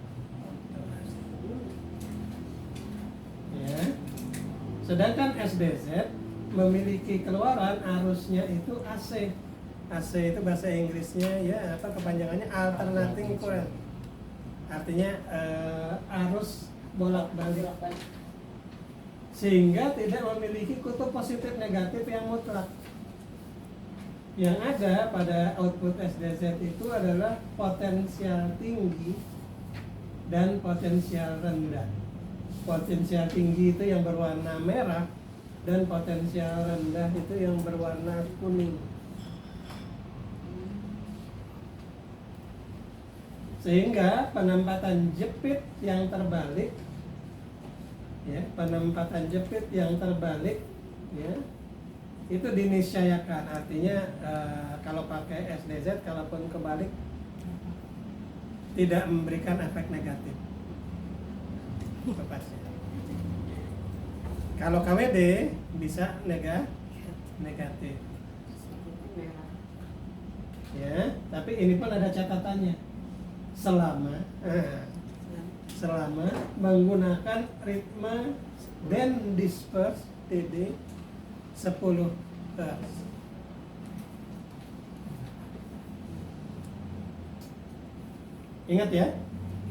Ya. Sedangkan SDZ memiliki keluaran arusnya itu AC. AC itu bahasa Inggrisnya ya apa kepanjangannya alternating current. Artinya arus bolak-balik. Sehingga tidak memiliki kutub positif negatif yang mutlak. Yang ada pada output SDZ itu adalah potensial tinggi dan potensial rendah. Potensial tinggi itu yang berwarna merah dan potensial rendah itu yang berwarna kuning. Sehingga penempatan jepit yang terbalik ya, penempatan jepit yang terbalik ya, itu diniscayakan. Artinya kalau pakai SDZ kalaupun kebalik tidak memberikan efek negatif ke pasien. Kalau KWD bisa negatif. Ya, tapi ini pun ada catatannya. Selama selama menggunakan ritme dan disperse TD 10 Hz. Ingat ya,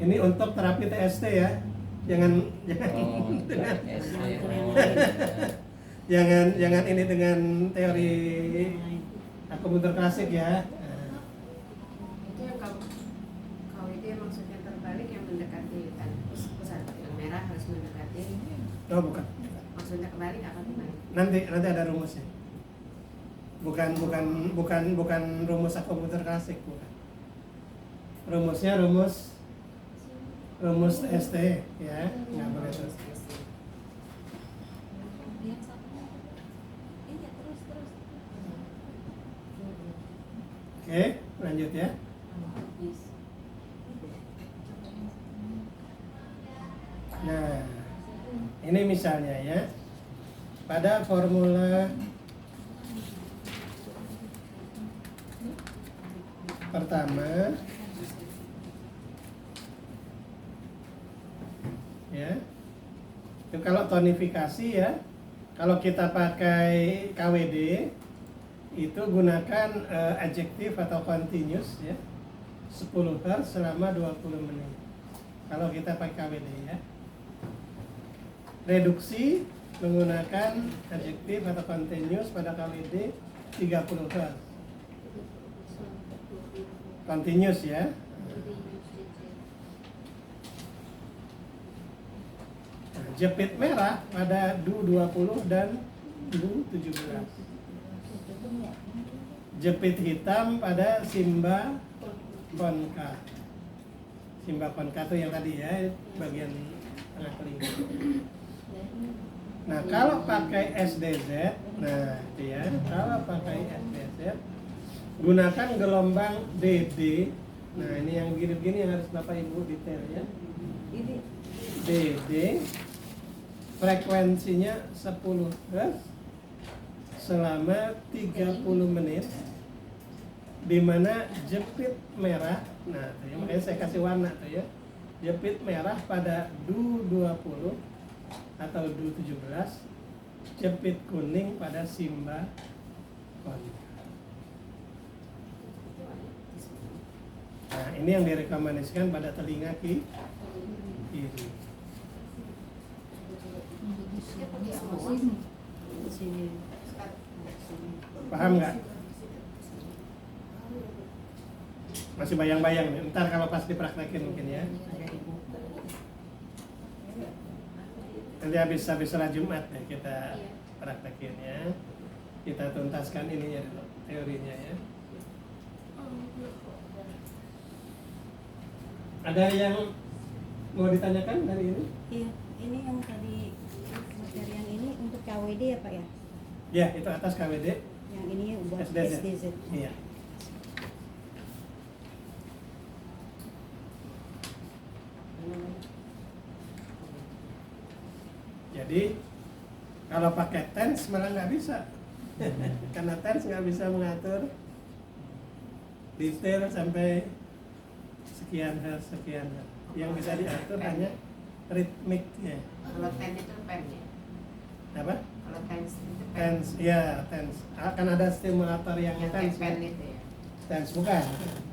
ini untuk terapi TST ya. Jangan Oh, dengan SD. jangan ini dengan teori akupunktur klasik ya. Itu yang KWD maksudnya terbalik yang mendekati kan pusat yang merah harus mendekati. Oh bukan. Maksudnya kebalik apa gimana? Nanti ada rumusnya. Bukan rumus akupunktur klasik, bukan. Rumusnya rumus ST ya, nggak boleh terus. Oke, lanjut ya. Nah, ini misalnya ya, pada formula pertama ya, itu kalau tonifikasi ya, kalau kita pakai KWD itu gunakan adjektif atau continuous ya, 10 Hz selama 20 menit kalau kita pakai KWD ya. Reduksi menggunakan adjektif atau continuous pada KWD 30 Hz continuous ya. Nah, jepit merah pada DU 20 dan DU 17. Jepit hitam pada Simba Konka. Simba Konka itu yang tadi ya, bagian tengah telinga. Nah, kalau pakai SDZ, nah itu ya, kalau pakai SDZ gunakan gelombang DD. Nah, ini yang gini-gini yang harus Bapak Ibu detail ya. DD frekuensinya 10 Hz selama 30 menit, di mana jepit merah, nah tuh ya, makanya saya kasih warna tuh ya, jepit merah pada DU 20 atau DU 17, jepit kuning pada Simba Konka. Nah, ini yang direkomendasikan pada telinga kiri. Paham nggak? Masih bayang-bayang nih. Ntar kalau pas dipraktekin mungkin ya. Nanti habis sholat Jumat ya kita praktekin ya. Kita tuntaskan ininya dulu, teorinya ya. Ada yang mau ditanyakan dari ini? Iya, ini yang tadi materi yang ini untuk KWD ya Pak ya? Ya, itu atas KWD. Yang ini buat SDZ. SDZ. Iya. Jadi kalau pakai TENS malah nggak bisa, karena TENS nggak bisa mengatur detail sampai sekian hertz. Yang bisa diatur hanya ritmiknya. Kalau pen itu pen ya. Apa? Kalau tens itu pen. TENS, ya TENS. Akan ada stimulator yang Yang TENS. kayak pen itu ya. TENS bukan.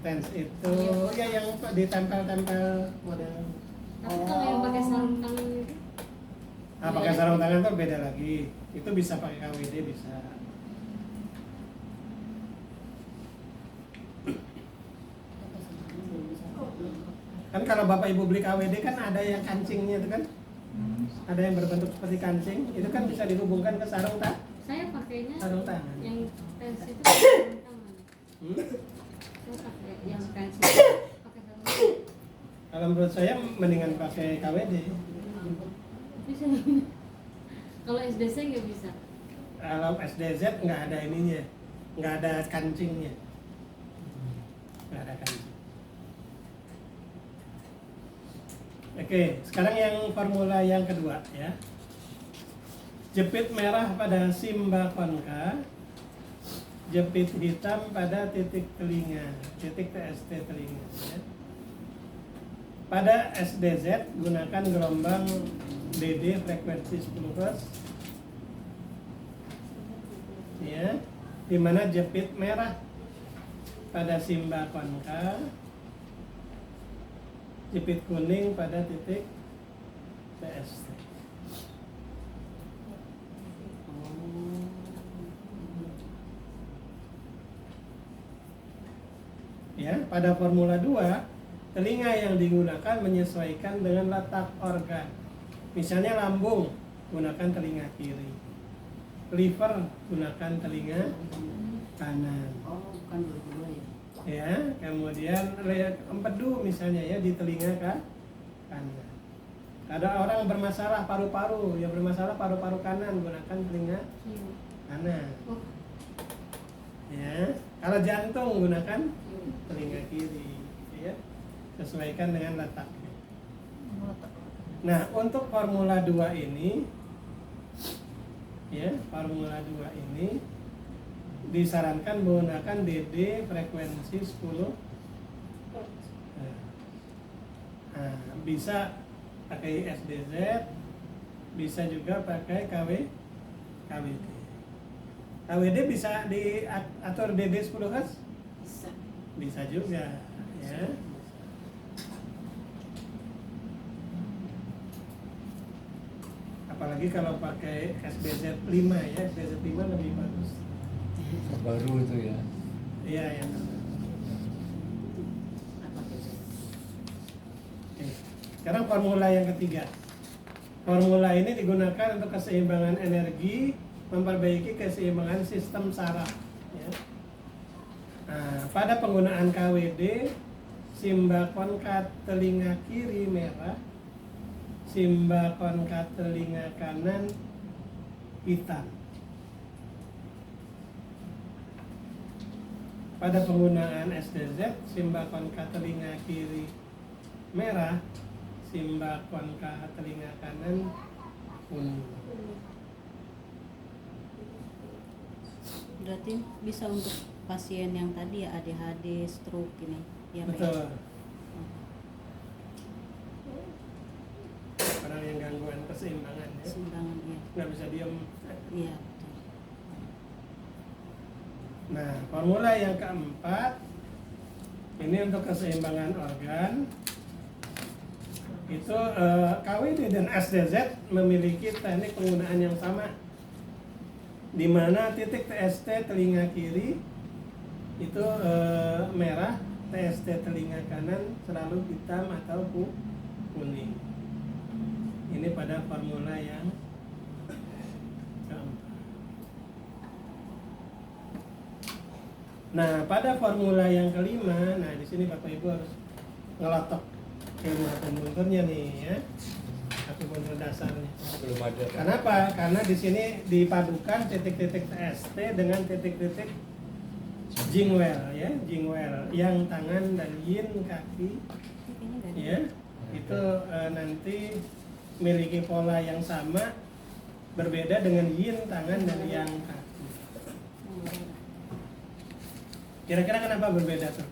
TENS itu ya yang ditempel-tempel model. Tapi kalau yang pakai sarung tangan itu Pakai sarung tangan tuh beda lagi. Itu bisa pakai KWD bisa. Kan kalau Bapak Ibu beli KWD kan ada yang kancingnya itu kan, ada yang berbentuk seperti kancing, itu kan bisa dihubungkan ke sarung tangan. saya pakainya Sarung tangan. yang tens itu pakai sarung tangan. Saya pakai yang tens itu pakai sarung tangan. Kalau menurut saya mendingan pakai KWD. Bisa. Kalau SDC nggak bisa. Kalau SDZ nggak ada ininya, nggak ada kancingnya, nggak ada kancing. Oke, sekarang yang formula yang kedua ya. Jepit merah pada Simba Konka, jepit hitam pada titik telinga, titik TST telinga ya. Pada SDZ gunakan gelombang DD frekuensi 10 Hz. Ya, di mana jepit merah pada simba konka, jepit kuning pada titik TST. Ya, pada formula 2, telinga yang digunakan menyesuaikan dengan letak organ. Misalnya lambung, gunakan telinga kiri. Liver, gunakan telinga kanan. Oh, bukan dua-dua ya. Ya, kemudian empedu misalnya ya di telinga kanan. Ada orang bermasalah paru-paru, yang bermasalah paru-paru kanan, gunakan telinga kanan. Ya, kalau jantung gunakan telinga kiri, ya, sesuaikan dengan letaknya. Nah, untuk formula 2 ini, ya, formula 2 ini disarankan menggunakan DD frekuensi 10. Nah, bisa pakai SDZ, bisa juga pakai KWD. KWD bisa diatur DD 10 Hz? Bisa. Bisa juga, ya. Apalagi kalau pakai SDZ 5 ya, SDZ 5 lebih bagus. Baru itu ya. Iya, yang Oke. Sekarang formula yang ketiga. Formula ini digunakan untuk keseimbangan energi, memperbaiki keseimbangan sistem saraf. Ya. Nah, pada penggunaan KWD, simba konkat telinga kiri merah, simba konkat telinga kanan hitam. Pada penggunaan SDZ, simba konkat telinga kiri merah, simba konkat telinga kanan kuning. Berarti bisa untuk pasien yang tadi ya ADHD, stroke ini. Ya, Pak? Betul. Orang yang gangguan keseimbangan ya, Keseimbangan ya. nggak bisa diam. Iya, betul. Nah, formula yang keempat ini untuk keseimbangan organ. Itu KWD dan SDZ memiliki teknik penggunaan yang sama, di mana titik TST telinga kiri itu merah, TST telinga kanan selalu hitam atau kuning. Ini pada formula yang keempat. Nah, pada formula yang kelima, nah di sini Bapak Ibu harus ngelotok ilmu akupunturnya nih ya, akupuntur dasarnya. Belum ada. Pak. Kenapa? Karena di sini dipadukan titik-titik TST dengan titik-titik Jingwell ya, Jingwell yang tangan dan yin kaki ya, itu nanti memiliki pola yang sama, berbeda dengan yin tangan dan yang kaki. Kira-kira kenapa berbeda tuh?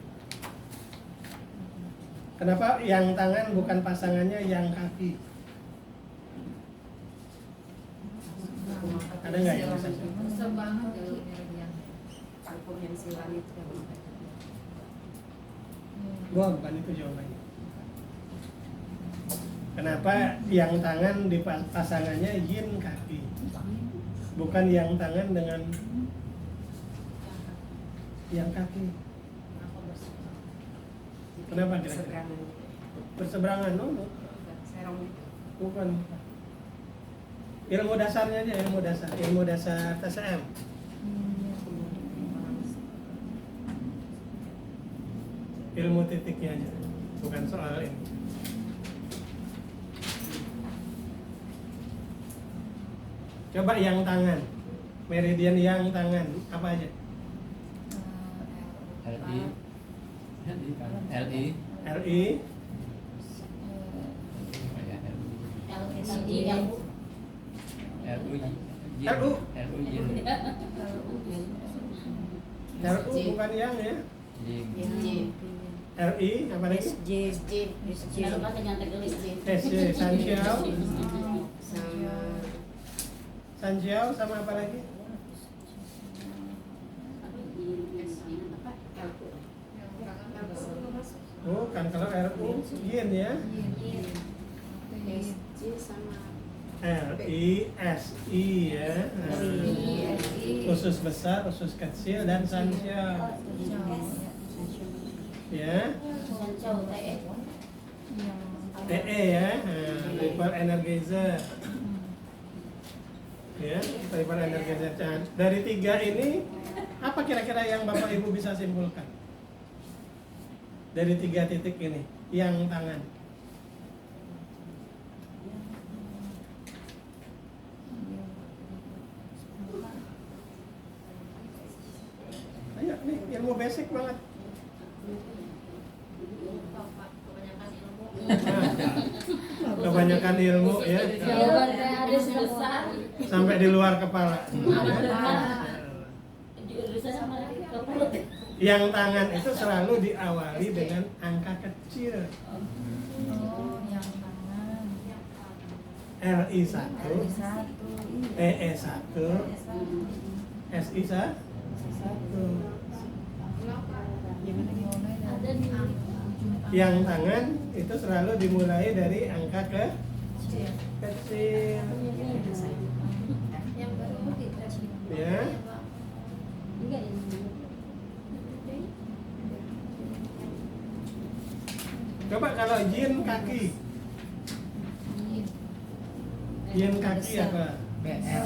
Kenapa yang tangan bukan pasangannya yang kaki? Ada nggak yang bisa? Besar banget kalau yang Kompensilan itu yang Bukan itu jawabannya. Kenapa yang tangan di pasangannya yin kaki, bukan yang tangan dengan yang kaki? Kenapa kira-kira? seberangan. Berseberangan, no? Serong itu. Bukan. Ilmu dasarnya aja, ilmu dasar TCM. Ilmu titiknya aja, bukan soal ini. Coba yang tangan, meridian yang tangan apa aja? LI. LI kan. LI. RI, Ya, LSD yang RU. RU. RU. RU bukan yang ya. Jing. Ya, J. RI apa lagi? SJ. SJ. Kalau kan nyantek dulu ya. SJ Sanxiao. Sama Sanxiao sama apa lagi? Oh kan kalau RU Yin ya. SJ sama RISI ya. Usus besar, usus kecil dan Sanxiao. Ya. Sancau TE. TE ya. Triple Energizer. Ya, Triple Energizer. Dari 3 ini apa kira-kira yang Bapak Ibu bisa simpulkan? Dari 3 titik ini, yang tangan. Ayo, nih ilmu basic banget. Kebanyakan ilmu ya, Jawabannya ada besar. sampai di luar kepala. Jurusannya sama ke perut. Yang tangan itu selalu diawali dengan angka kecil. Oh, yang tangan. RI 1, Satu. TE 1, SI 1. Ada di Yang tangan itu selalu dimulai dari angka kecil. Yang baru Ya. enggak ini. Coba kalau yin kaki. Yin kaki apa? BL.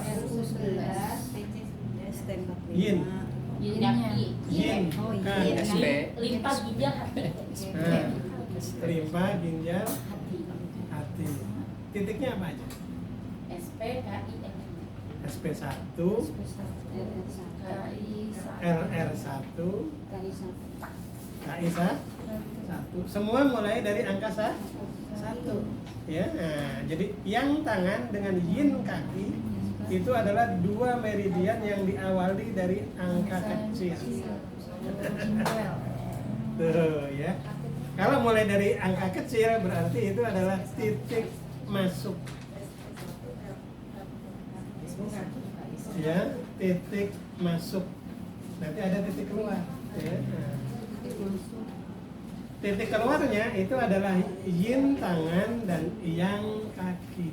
Yin. Yin kaki. Yin. Oh, Kan. yin. SP. Limpa ginjal hati. Nah, limpa, ginjal, Hati. hati. Titiknya apa aja? SP KI SP1, KI LR1, KI1. Semua mulai dari angka 1. Ya, nah, jadi yang tangan dengan yin kaki itu adalah 2 meridian yang diawali dari angka kecil. Tuh ya. Kalau mulai dari angka kecil berarti itu adalah titik masuk. Ya, titik masuk. Nanti ada titik keluar. Ya. Nah. Titik keluarnya itu adalah yin tangan dan yang kaki.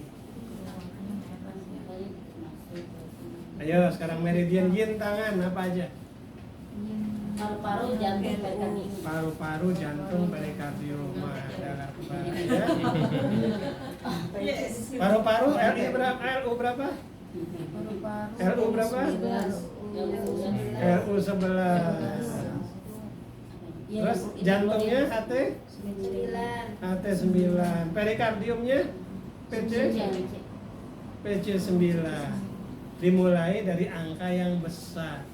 Ayo sekarang meridian yin tangan apa aja? paru-paru jantung perikardium. Paru-paru, jantung, perikardium. Adalah ya. Paru-paru LI berapa? LU berapa? LU berapa? LU 11. Terus jantungnya HT? HT 9. Perikardiumnya PC? PC 9. Dimulai dari angka yang besar.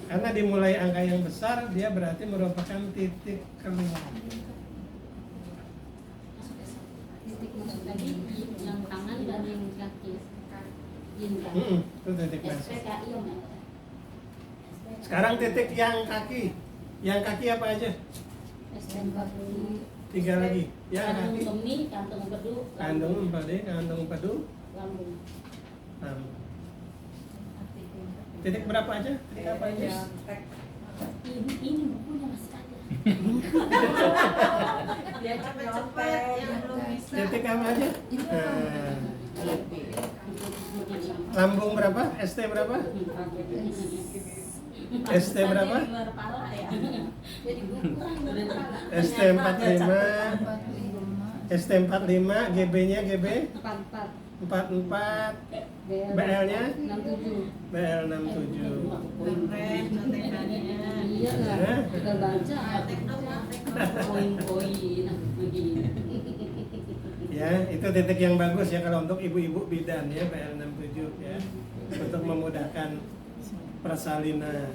Karena dimulai angka yang besar, dia berarti merupakan titik keluar. Titik masuk tadi yang tangan dan yang kaki. Yin kaki. Itu titik masuk. SPKI yang mana? Sekarang titik yang kaki. Yang kaki apa aja? SPKI. 3 lagi. Yang Kandung kaki. kemih, kantong empedu, Kandung empedu, kandung empedu, lambung. lambung. Titik berapa aja? Titik apa aja? Ini bukunya masih ada. dia cepet-cepet yang belum bisa. Titik apa aja? Lambung berapa? ST berapa? ST berapa? Luar pala ya. Jadi gue kurang ST 45, ST 45, GB-nya GB 44, BL-nya BL 67. Iya lah, udah baca poin-poin begini. Ya, itu titik yang bagus ya kalau untuk ibu-ibu bidan ya, BL 67 ya. Untuk memudahkan persalinan.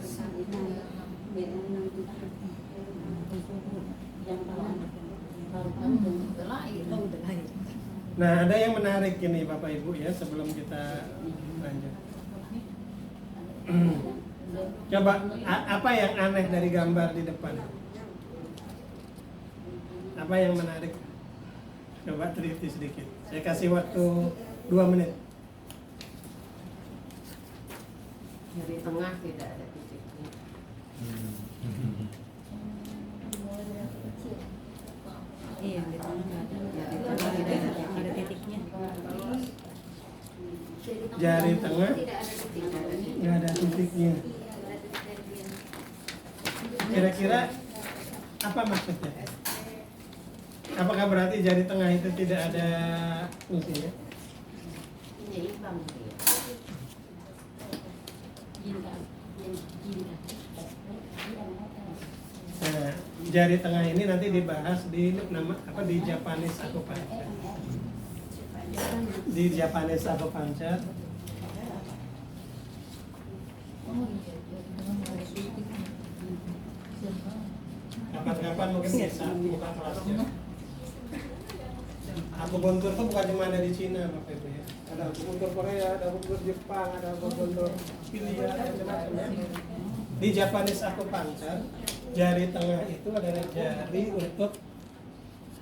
Nah, ada yang menarik ini Bapak Ibu ya sebelum kita lanjut. Coba apa yang aneh dari gambar di depan? Apa yang menarik? Coba teliti sedikit. Saya kasih waktu 2 menit. Dari tengah tidak ada titiknya. Iya, di tengah nggak ada. Ada titiknya. Jari tengah tidak ada titik. nggak ada titiknya. Kira-kira apa maksudnya? Apakah berarti jari tengah itu tidak ada fungsinya? Penyeimbang dia. Nah, jari tengah ini nanti dibahas di nama apa di Japanese Acupuncture. Di Japanese Acupuncture kapan-kapan mungkin bisa buka kelasnya. Akupuntur itu bukan cuma ada di Cina, Bapak Ibu ya. Ada akupuntur Korea, ada akupuntur Jepang, ada akupuntur India, macam-macam ya. Di Japanese Acupuncture, jari tengah itu adalah jari untuk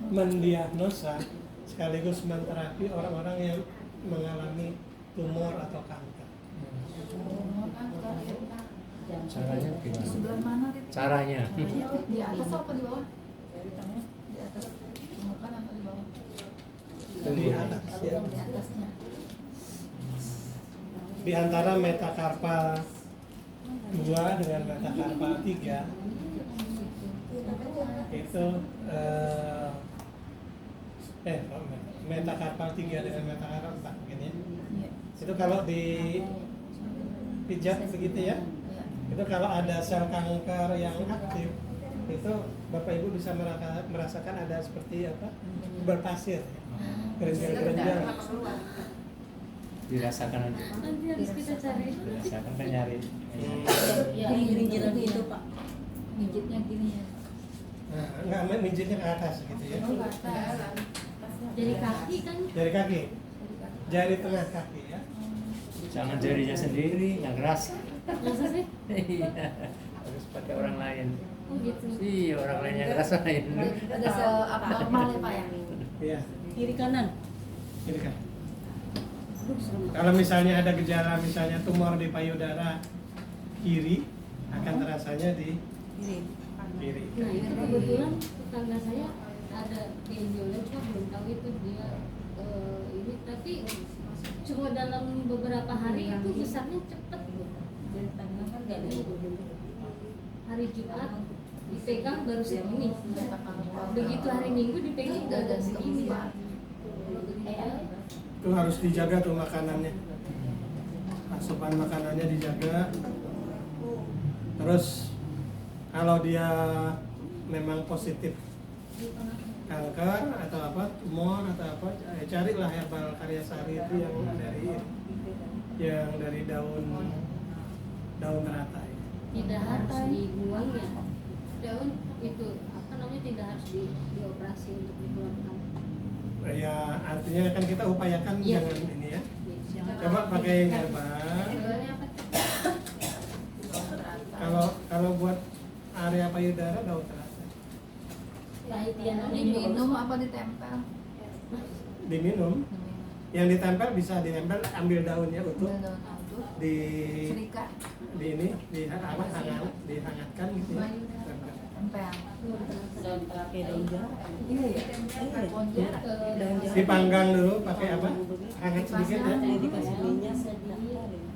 mendiagnosa sekaligus menterapi orang-orang yang mengalami tumor atau kanker. Caranya gimana? Sebelah mana itu? Caranya. Di atas apa di bawah? Di atas permukaan atau di bawah? Di atas ya. Di atasnya. Di antara metakarpal 2 dengan metakarpal 3 itu metakarpal 3 dengan metakarpal 4 mungkin ya. Itu kalau di pijat begitu ya. Itu kalau ada sel kanker yang aktif itu Bapak Ibu bisa merasakan ada seperti apa? Berpasir. Gerinjal-gerinjal. Dirasakan aja. Nanti harus kita cari. Dirasakan kan nyari. Ya, Gerinjal itu Pak. Mijitnya gini ya. Nah, enggak mijitnya ke atas gitu ya. Oh, atas. Dari kaki kan. Jari kaki. Jari tengah kaki ya. Jangan jarinya sendiri, nggak keras. Masa sih? Iya. Harus pakai orang lain. Oh gitu. Iya, orang lain yang ngerasain. Ada sel abnormal ya Pak ya? Iya, Kiri kanan. ini kan. Kalau misalnya ada gejala misalnya tumor di payudara kiri akan terasanya di Kiri. kiri. Nah itu kebetulan tetangga saya ada benjolan, cuma belum tahu itu dia ini, tapi cuma dalam beberapa hari itu besarnya cepet. Dari tanggal kan nggak ada. Hari Jumat dipegang baru segini. Begitu hari Minggu dipegang udah ada segini. Itu harus dijaga tuh makanannya. Asupan makanannya dijaga. Terus kalau dia memang positif kanker atau apa, tumor atau apa, carilah herbal karya sari itu yang dari daun teratai. Tidak harus dibuang ya. Daun itu apa namanya, tidak harus dioperasi untuk dikeluarkan. Ya artinya kan kita upayakan Iya. jangan ini ya. Coba pakai herbal. Kalau buat area payudara daun teratai. Pahitian Diminum apa ditempel? Diminum. Yang ditempel bisa ditempel, ambil daunnya utuh, Daun auto. di Serika. dihangatkan gitu ya. Tempel. Pakai daun jeruk. Iya ya. Daun jeruk. Daun jeruk. Dipanggang dulu pakai apa? Hangat sedikit ya. Dikasih minyak sedikit.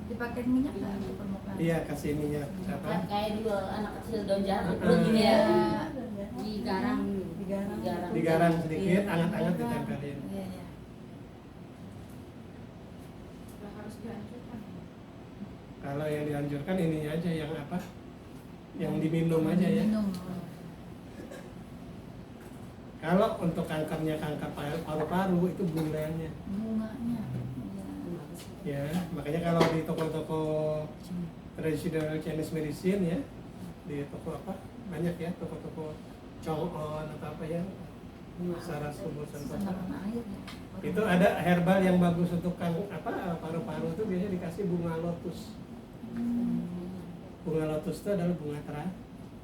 Dipakai minyak nggak di permukaan? Iya, kasih minyak apa? kayak dua anak kecil daun jeruk Ah. gini ya, Iya. digarang Digarang. Digarang sedikit, Iya. hangat-hangat ditempelin. Iya iya. Harus dihancurkan. Kalau yang dianjurkan ini aja yang apa? Yang diminum aja ya. Minum. Kalau untuk kankernya kanker paru-paru itu bunganya. Bunganya. Iya. Ya, makanya kalau di toko-toko tradisional Chinese medicine ya, di toko apa? Banyak ya toko-toko Chong'on atau apa ya? Saras Kubus Sandaran air ya. itu ada herbal yang bagus untuk paru-paru itu biasanya dikasih bunga lotus. Bunga lotus itu adalah bunga teratai.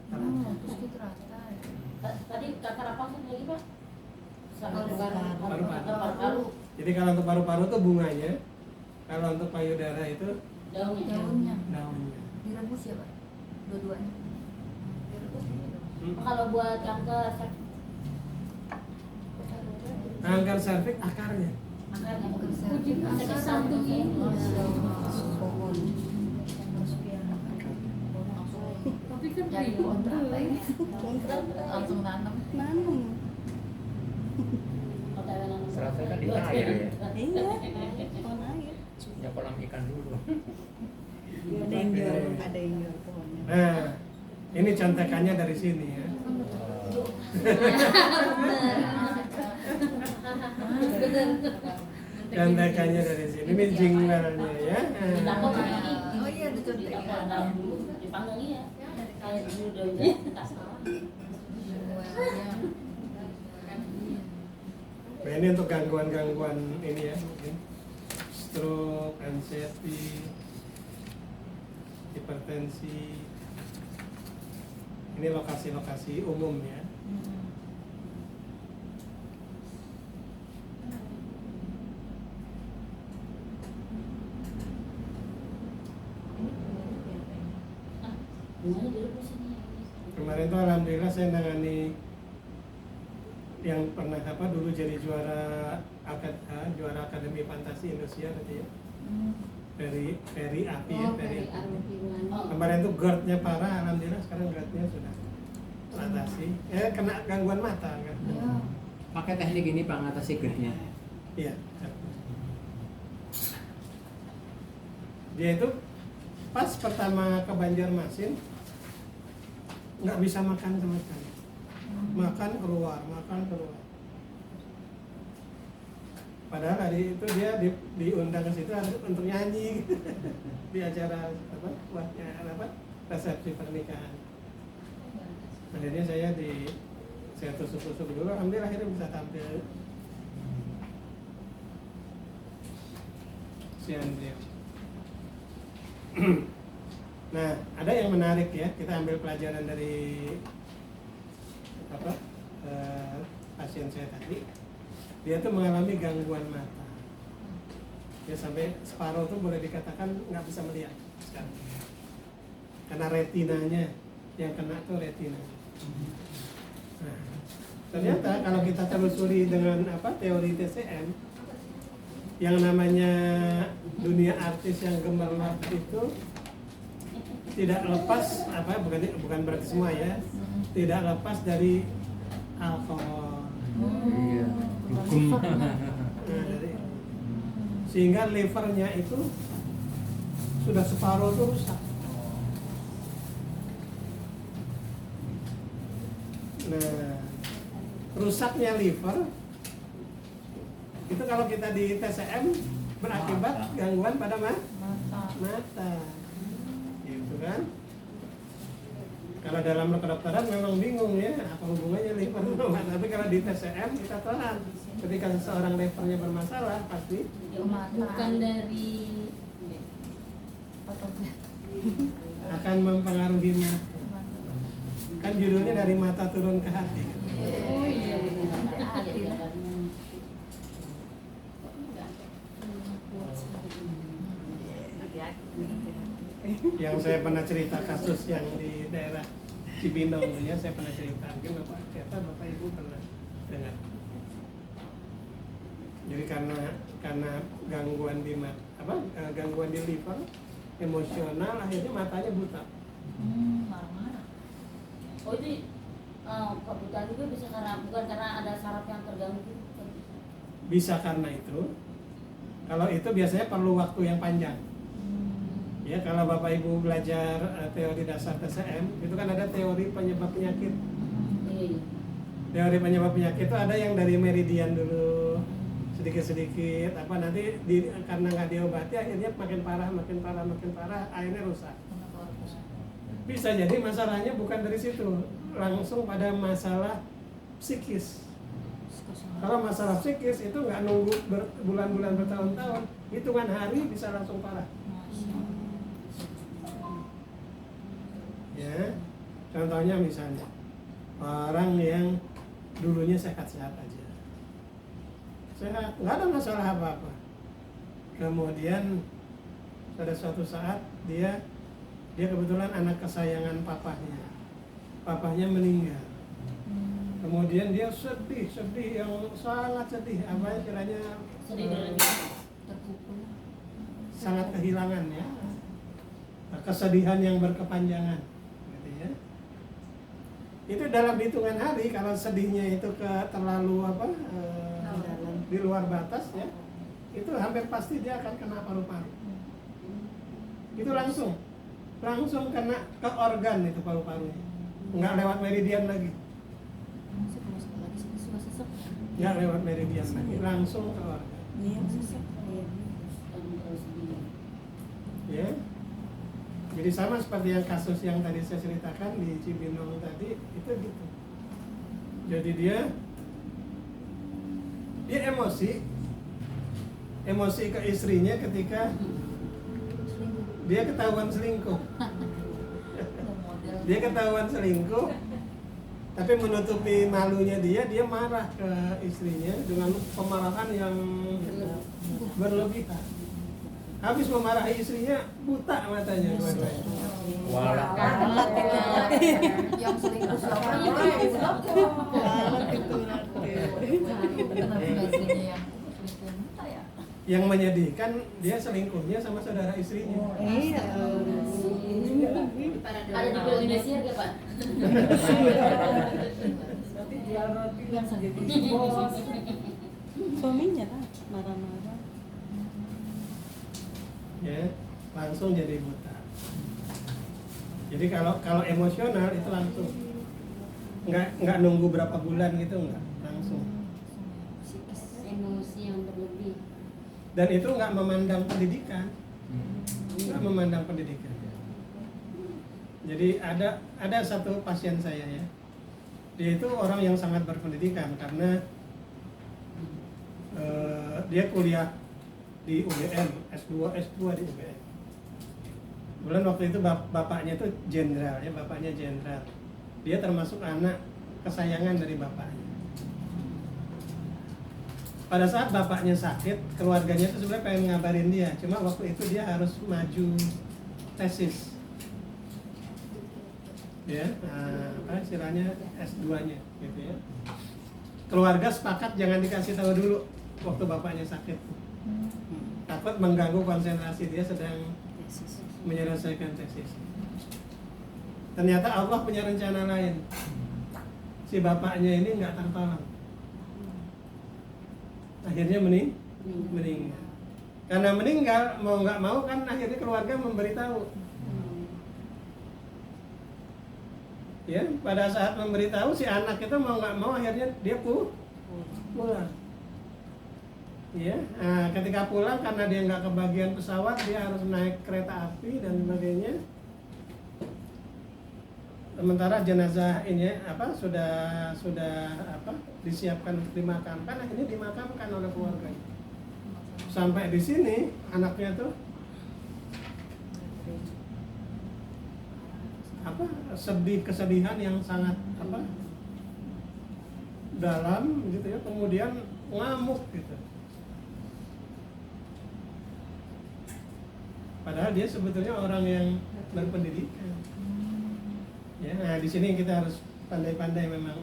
Terus itu teratai. Tadi kakak apa sih lagi Pak? Paru-paru. Paru-paru. Jadi kalau untuk paru-paru itu bunganya, kalau untuk payudara itu Daunnya. daunnya. Direbus ya Pak? Dua-duanya. Direbus diminum. Kalau buat kanker Kanker serviks akarnya. akarnya Akarnya. sakit satu ini. Pohon. Tapi kan dari kontrak ini langsung nanam. Nanam. Serata kan di air ya. Iya. Pohon air. Ya kolam ikan dulu. Ada yang jual pohonnya. Nah, ini contekannya dari sini ya. Contekannya dari sini. Ini jinglernya ya. Ditangkap ini. Oh iya, ada contekan. Dipanggang iya. Kayak dulu daunnya. Nah, ini untuk gangguan-gangguan ini ya, mungkin stroke, anxiety, hipertensi. Ini lokasi-lokasi umum ya. Bunganya direbus ini. Kemarin tuh alhamdulillah saya nangani yang pernah dulu jadi juara Akademi Fantasi Indonesia tadi ya. Ferry Api ya, Ferry Api. Kemarin tuh GERD-nya parah, alhamdulillah sekarang GERD-nya sudah teratasi. Kena gangguan mata kan. Pakai teknik ini Pak ngatasi GERD-nya. Iya. Dia itu pas pertama ke Banjarmasin nggak bisa makan sama sekali. Makan keluar. Padahal hari itu dia diundang ke situ untuk nyanyi di acara resepsi pernikahan. Akhirnya saya tusuk-tusuk dulu, alhamdulillah akhirnya bisa tampil. Sian dia. Nah, ada yang menarik ya, kita ambil pelajaran dari pasien saya tadi. Dia tuh mengalami gangguan mata. Dia sampai separuh tuh boleh dikatakan nggak bisa melihat sekarang. Karena retinanya yang kena tuh retina. Nah, ternyata kalau kita telusuri dengan teori TCM, yang namanya dunia artis yang gemerlap itu tidak lepas bukan berarti semua ya, tidak lepas dari alkohol. Iya. Hukum. Sehingga livernya itu sudah separuh tuh rusak. Nah, rusaknya liver itu kalau kita di TCM berakibat gangguan pada mata. Gitu kan? Kalau dalam kedokteran memang bingung ya, apa hubungannya liver sama mata. Tapi kalau di TCM kita tahan. Ketika seseorang livernya bermasalah, pasti Bukan dari akan mempengaruhi mata. Kan judulnya dari mata turun ke hati. Oh iya, hati ya. Yang saya pernah cerita kasus yang di daerah Cibinong ya, saya pernah cerita. Mungkin Bapak Ibu pernah dengar. Jadi karena gangguan di gangguan di liver, emosional, akhirnya matanya buta. Marah-marah. Oh itu kebutaan juga bisa bukan karena ada saraf yang terganggu. Bisa karena itu. Kalau itu biasanya perlu waktu yang panjang. Ya, kalau Bapak Ibu belajar teori dasar TCM, itu kan ada teori penyebab penyakit. Iya. Teori penyebab penyakit itu ada yang dari meridian dulu, sedikit-sedikit, nanti karena nggak diobati akhirnya makin parah, akhirnya rusak. Bisa jadi masalahnya bukan dari situ, langsung pada masalah psikis. Kalau masalah psikis itu nggak nunggu bulan-bulan bertahun-tahun, hitungan hari bisa langsung parah. Ya, contohnya misalnya orang yang dulunya sehat-sehat aja, sehat, nggak ada masalah apa-apa. Kemudian pada suatu saat dia kebetulan anak kesayangan papahnya meninggal. Kemudian dia sedih yang sangat sedih, apa istilahnya, Sedih berlebih. sangat kehilangan ya, kesedihan yang berkepanjangan, gitu ya. Itu dalam hitungan hari, kalau sedihnya itu terlalu di luar batas ya, itu hampir pasti dia akan kena paru-paru. Itu langsung kena ke organ itu paru-parunya, nggak lewat meridian lagi. Nggak lewat meridian lagi, langsung ke organ. Ya, jadi sama seperti yang kasus yang tadi saya ceritakan di Cibinong tadi, itu gitu. Jadi dia emosi ke istrinya ketika dia ketahuan selingkuh. Dia ketahuan selingkuh, tapi menutupi malunya dia marah ke istrinya dengan kemarahan yang berlebihan. Habis memarahi istrinya, buta matanya dua-duanya. Walah. Yang selingkuh siapa? Yang menyedihkan, dia selingkuhnya sama saudara istrinya. Iya. Ada di Indonesia gak Pak? Nanti jual roti yang jadi bos. Suaminya lah marah-marah. Ya, langsung jadi buta. Jadi kalau emosional itu langsung, nggak nunggu berapa bulan gitu, nggak, langsung. Emosi yang berlebih. Dan itu nggak memandang pendidikan, nggak memandang pendidikan. Jadi ada satu pasien saya ya, dia itu orang yang sangat berpendidikan karena dia kuliah di UGM, S2 di UGM. Kemudian waktu itu bapaknya itu jenderal ya, bapaknya jenderal. Dia termasuk anak kesayangan dari bapaknya. Pada saat bapaknya sakit, keluarganya itu sebenarnya pengen ngabarin dia, cuma waktu itu dia harus maju tesis. Ya, apa istilahnya S2-nya gitu ya. Keluarga sepakat jangan dikasih tahu dulu waktu bapaknya sakit. Takut mengganggu konsentrasi dia sedang menyelesaikan tesis. Ternyata Allah punya rencana lain. Si bapaknya ini nggak tertolong. Akhirnya meninggal. Karena meninggal, mau nggak mau kan akhirnya keluarga memberitahu. Ya, pada saat memberitahu si anak itu mau nggak mau akhirnya dia pulang. Ya, nah, ketika pulang karena dia nggak kebagian pesawat, dia harus naik kereta api dan sebagainya. Sementara jenazah ini sudah disiapkan untuk dimakamkan, akhirnya dimakamkan oleh keluarga. Sampai di sini anaknya tuh kesedihan yang sangat dalam gitu ya, kemudian ngamuk gitu. Padahal dia sebetulnya orang yang berpendidikan. Ya, nah di sini kita harus pandai-pandai memang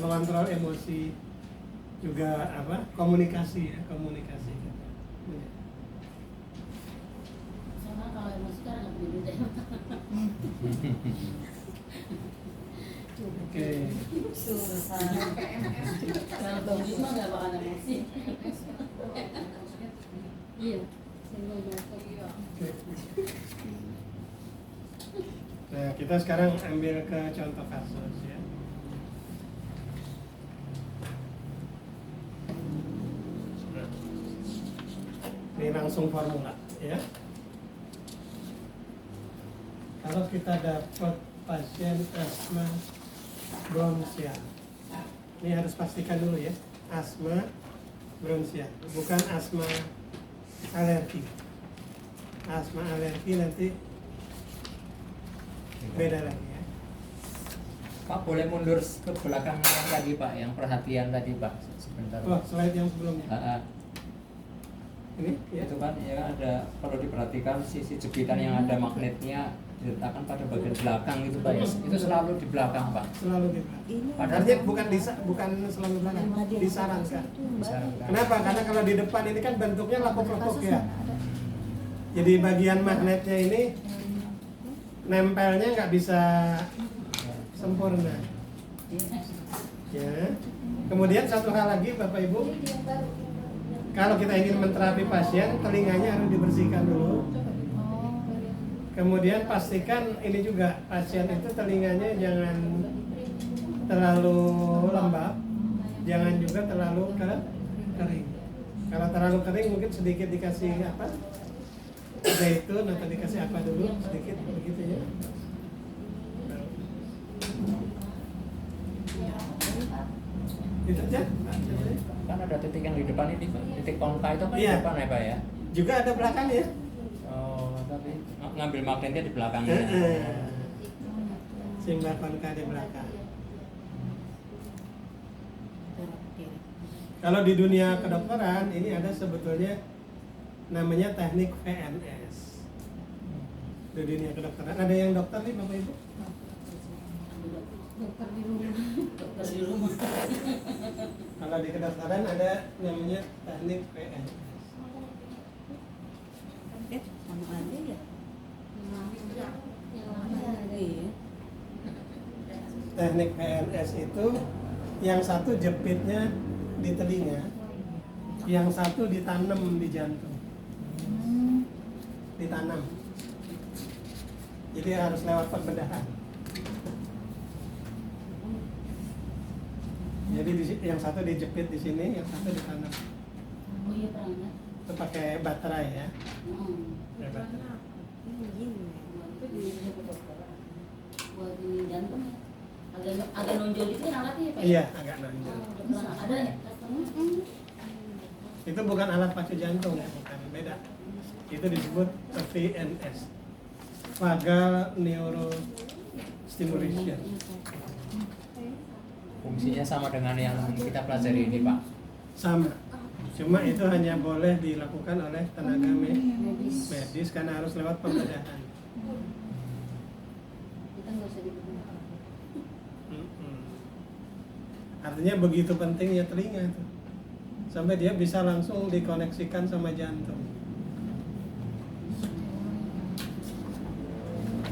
mengontrol emosi, juga komunikasi ya, komunikasi. Sama kalau emosi kan nggak punya duit. Oke. Kalau Bang Bima nggak bakal emosi. Iya. Oke. Nah, kita sekarang ambil ke contoh kasus ya. Ini langsung formula ya. Kalau kita dapat pasien asma bronchial, ini harus pastikan dulu ya, asma bronchial, bukan asma alergi. Asma alergi nanti beda lagi ya. Pak boleh mundur ke belakang yang tadi Pak, yang perhatian tadi Pak, sebentar. Oh, slide yang sebelumnya. Ini ya. Itu kan ya ada, perlu diperhatikan sisi jepitan yang ada magnetnya diletakkan pada bagian belakang itu Pak ya. Itu selalu di belakang Pak. Selalu di belakang. Ini Padahal Artinya bukan selalu di belakang, disarankan. Disarankan. Kenapa? Karena kalau di depan ini kan bentuknya lapuk-lapuk ya. Jadi bagian magnetnya ini nempelnya nggak bisa sempurna. Ya. Kemudian satu hal lagi Bapak Ibu, kalau kita ingin menterapi pasien, telinganya harus dibersihkan dulu. Kemudian pastikan ini juga pasien itu telinganya jangan terlalu lembab, jangan juga terlalu kering. Kalau terlalu kering mungkin sedikit dikasih apa? Zaitun atau dikasih apa dulu sedikit begitu ya. Itu aja. Kan ada titik yang di depan ini Pak, titik kontak itu kan Iya. di depan ya Pak ya. Juga ada belakangnya. Oh, tapi ngambil magnetnya di belakangnya. Simbol konka di belakang. Kalau di dunia kedokteran ini ada sebetulnya namanya teknik VNS. Di dunia kedokteran ada yang dokter nih Bapak Ibu? Dokter di rumah. Dokter di rumah. Kalau di kedokteran ada namanya teknik VNS. sama aja ya. Yang lama. Iya. Teknik VNS itu yang satu jepitnya di telinga, yang satu ditanam di jantung. Ditanam. Jadi harus lewat pembedahan. Jadi yang satu dijepit di sini, yang satu ditanam. Oh iya pernah. Itu pakai baterai ya. Pakai baterai. Buat ini jantung ya. Agak nonjol itu yang alatnya ya Pak? Iya, agak nonjol. Ada ya? Itu bukan alat pacu jantung ya, bukan, beda. Itu disebut VNS, vagal neurostimulation. Fungsinya sama dengan yang kita pelajari ini Pak. Sama, cuma itu hanya boleh dilakukan oleh tenaga medis karena harus lewat pembedahan. Kita nggak usah dibedakan. Artinya begitu pentingnya telinga itu, sampai dia bisa langsung dikoneksikan sama jantung.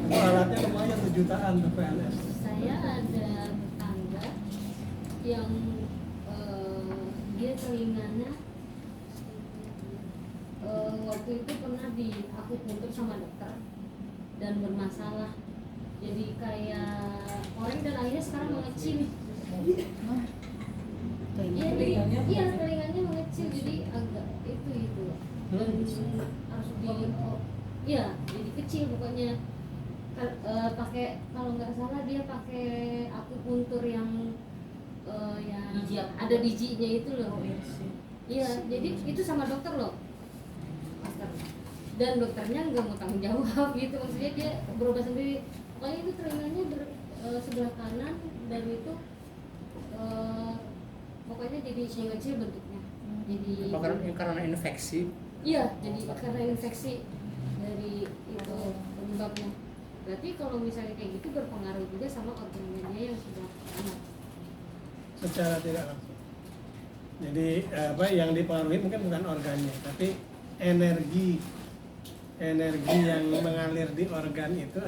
Itu alatnya lumayan 7 jutaan tuh VNS. Saya ada tetangga yang dia telinganya waktu itu pernah di akupunktur sama dokter dan bermasalah, jadi kayak koreng dan akhirnya sekarang mengecil. Iya, telinganya mengecil, jadi agak itu dan harus iya jadi kecil pokoknya. Pakai, kalau nggak salah dia pakai akupunktur yang ada bijinya itu loh. Iya, jadi itu sama dokter loh, master. Dan dokternya nggak mau tanggung jawab gitu, maksudnya dia berubah sendiri. Pokoknya itu telinganya sebelah kanan dan itu pokoknya jadi kecil bentuknya. Jadi Karena infeksi. iya, jadi karena infeksi dari itu penyebabnya. Berarti kalau misalnya kayak gitu berpengaruh juga sama organnya dia yang sudah kanan. Secara tidak langsung. Jadi yang dipengaruhi mungkin bukan organnya, tapi energi yang mengalir di organ itu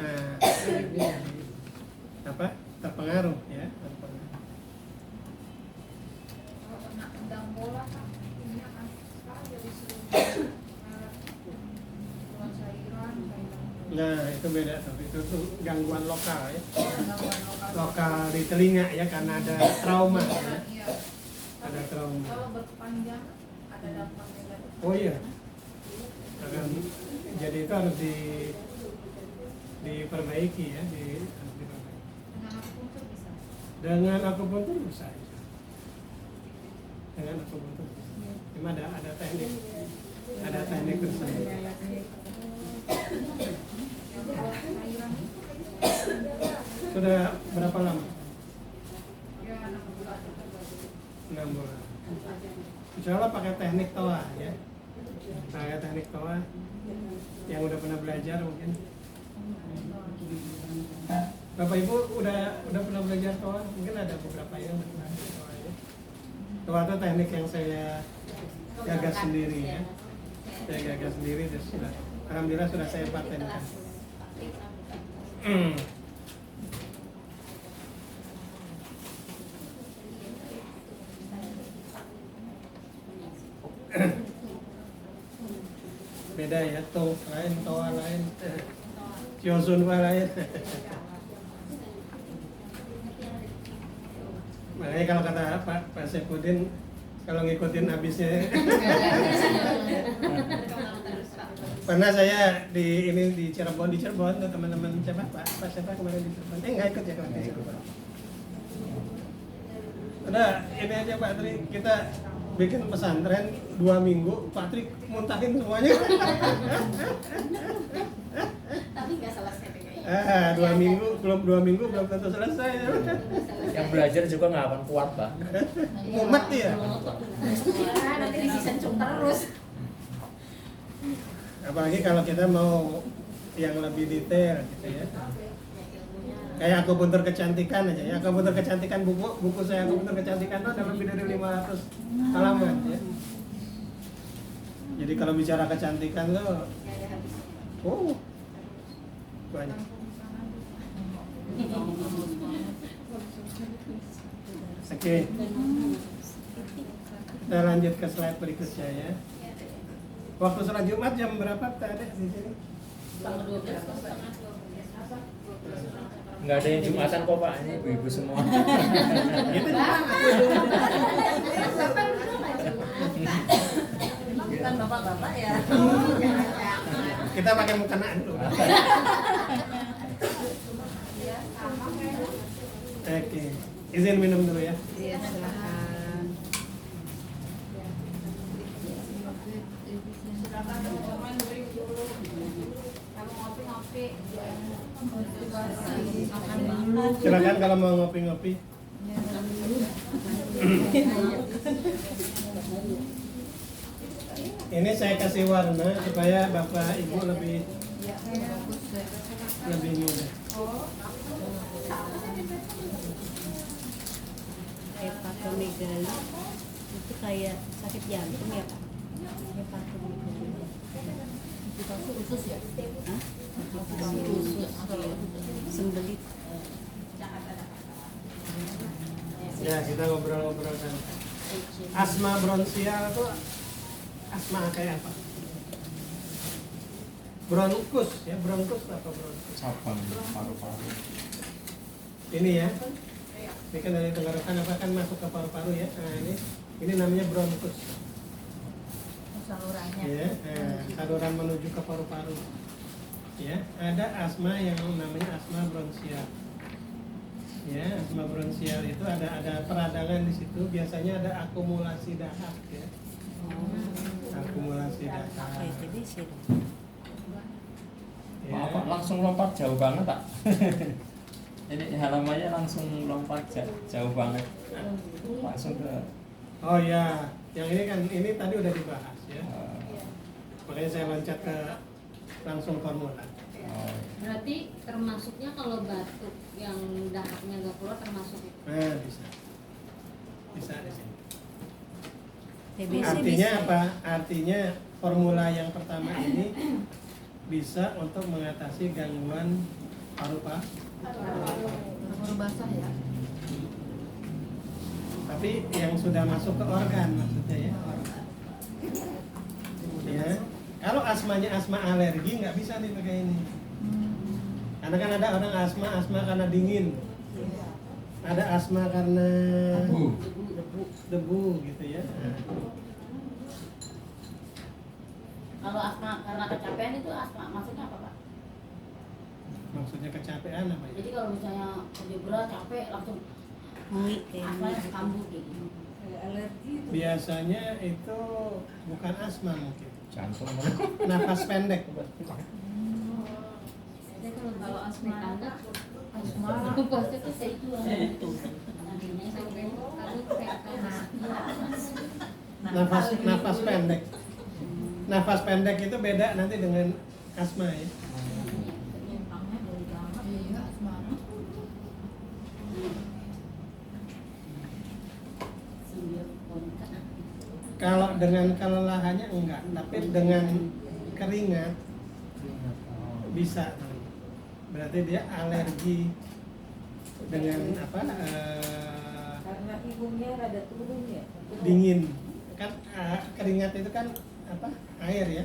terpengaruh ya. Kalau kena tendang bola kan ini akan sekarang jadi sering keluar cairan kayak Nah itu beda tuh, itu tuh gangguan lokal ya, gangguan lokal di telinga ya karena ada trauma ya. Iya. Ada trauma. Kalau berkepanjangan ada dampak negatif. Oh iya. Jadi itu harus diperbaiki ya, harus diperbaiki. Dengan akupunktur bisa. Dengan akupunktur bisa. Dengan akupunktur bisa. Cuma ada teknik tersebut. Yang buat cairan itu Sudah berapa lama? 6 bulan. Insya Allah pakai teknik toa ya. Pakai teknik toa yang udah pernah belajar mungkin. Bapak Ibu udah pernah belajar toa? Mungkin ada beberapa yang pernah toa ya. Toa itu teknik yang saya gagas sendiri ya. Saya gagas sendiri dan sudah alhamdulillah sudah saya patenkan. Beda ya, lain, toa lain, Kyosun lain. Makanya kalau kata Pak Saifuddin, kalau ngikutin habisnya. Pernah saya di Cirebon tuh teman-teman siapa siapa kemarin di Cirebon, nggak ikut ya kemarin di Cirebon. Udah ini aja Pak Tri, kita bikin pesantren 2 minggu, Pak Tri muntahin semuanya. Tapi nggak selesai kayaknya. 2 minggu belum tentu selesai. Yang belajar juga nggak akan kuat, Pak. Mumet ya. Nanti disencung terus. Apalagi kalau kita mau yang lebih detail gitu ya. Kayak akupuntur kecantikan aja ya. Akupuntur kecantikan buku saya akupuntur kecantikan itu ada lebih dari 500 halaman ya. Jadi kalau bicara kecantikan tuh banyak. Oke. Kita lanjut ke slide berikutnya ya. Waktu sholat Jumat jam berapa kita ada di sini? Tanggal 12. Nggak ada yang Jumatan kok Pak, ini ibu-ibu semua. Gitu. Bukan bapak-bapak ya. Kita pakai mukena dulu. Oke, izin minum dulu ya. Iya, silakan. Silakan kalau mau ngopi-ngopi. Ini saya kasih warna supaya Bapak Ibu lebih mudah. Hepatomegali itu kayak sakit jantung ya Pak? Hepatomegali itu usus ya? Hah? Usus sembelit. Ya, kita ngobrol-ngobrol kan. Asma bronsial itu asma kayak apa? Bronkus ya, bronkus apa bronkus? Cabang paru-paru. Ini ya. Ini kan dari tenggorokan apa kan masuk ke paru-paru ya. Nah, ini namanya bronkus. Salurannya. Ya, saluran menuju ke paru-paru. Ya, ada asma yang namanya asma bronsial. Ya, asma bronsial itu ada peradangan di situ. Biasanya ada akumulasi dahak ya. Akumulasi dahak. Kayak TBC. Ya. Maaf Pak, langsung lompat jauh banget Pak. Ini halamannya langsung lompat jauh banget. Langsung ke. Oh ya, yang ini kan ini tadi udah dibahas ya. Makanya saya loncat ke langsung formula. Berarti termasuknya kalau batuk yang dahaknya nggak keluar termasuk itu. Nah, bisa di sini. TBC Artinya bisa. apa? Artinya formula yang pertama ini bisa untuk mengatasi gangguan paru-paru. Paru basah ya. Tapi yang sudah masuk ke organ maksudnya ya. Organ. Ya. Kalau asmanya asma alergi nggak bisa nih pakai ini. Karena kan ada orang asma karena dingin. Ada asma karena debu gitu ya. Kalau asma karena kecapean itu asma maksudnya apa Pak? Maksudnya kecapean apa ya? Jadi kalau misalnya kerja berat capek langsung Mui kayak asmanya kambuh gitu. Kayak alergi itu. Biasanya itu bukan asma mungkin. Jantung. Nafas pendek. Jadi kalau asma anak asma. Pasti tuh Saya itu nantinya sampai sampai aku kayak Nafas pendek. Nafas pendek itu beda nanti dengan asma ya. Nyimpangnya dari banget. Iya, asma. Kalau dengan kelelahannya enggak, tapi dengan keringat bisa. Berarti dia alergi dengan apa? Karena imunnya rada turun ya. Dingin. Kan keringat itu kan apa? Air ya.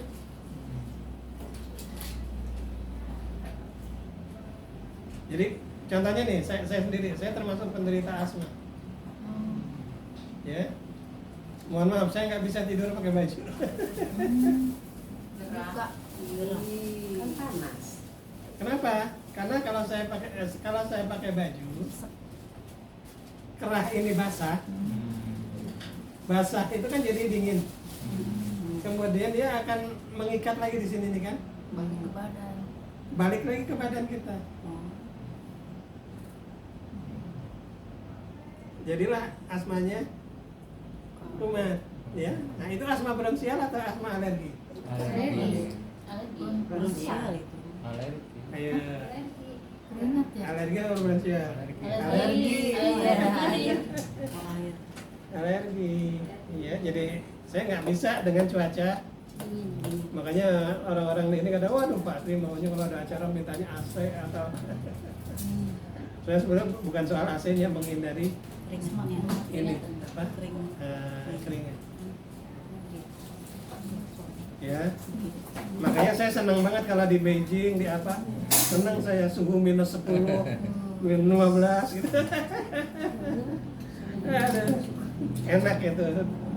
Jadi contohnya nih, saya sendiri, saya termasuk penderita asma. Ya. Mohon maaf, saya nggak bisa tidur pakai baju. Gerak. Kan panas. Kenapa? Karena kalau saya pakai baju, kerah ini basah. Basah itu kan jadi dingin. Kemudian dia akan mengikat lagi di sini nih kan? Balik ke badan. Balik lagi ke badan kita. Jadilah asmanya kumat, ya. Nah itu asma bronkial atau asma alergi? Alergi. Bronkial itu. Alergi. Ayo, Keringat ya. alergi atau bronkial? Alergi. Air. Alergi. Iya, jadi saya nggak bisa dengan cuaca. Makanya orang-orang di ini kadang, waduh Pak Tri maunya kalau ada acara mintanya AC atau saya sebenarnya bukan soal AC-nya, menghindari ini apa? Keringat. Ya, makanya saya senang banget kalau di Beijing, di apa, senang saya suhu minus 10, minus 15 gitu. Aduh, enak itu.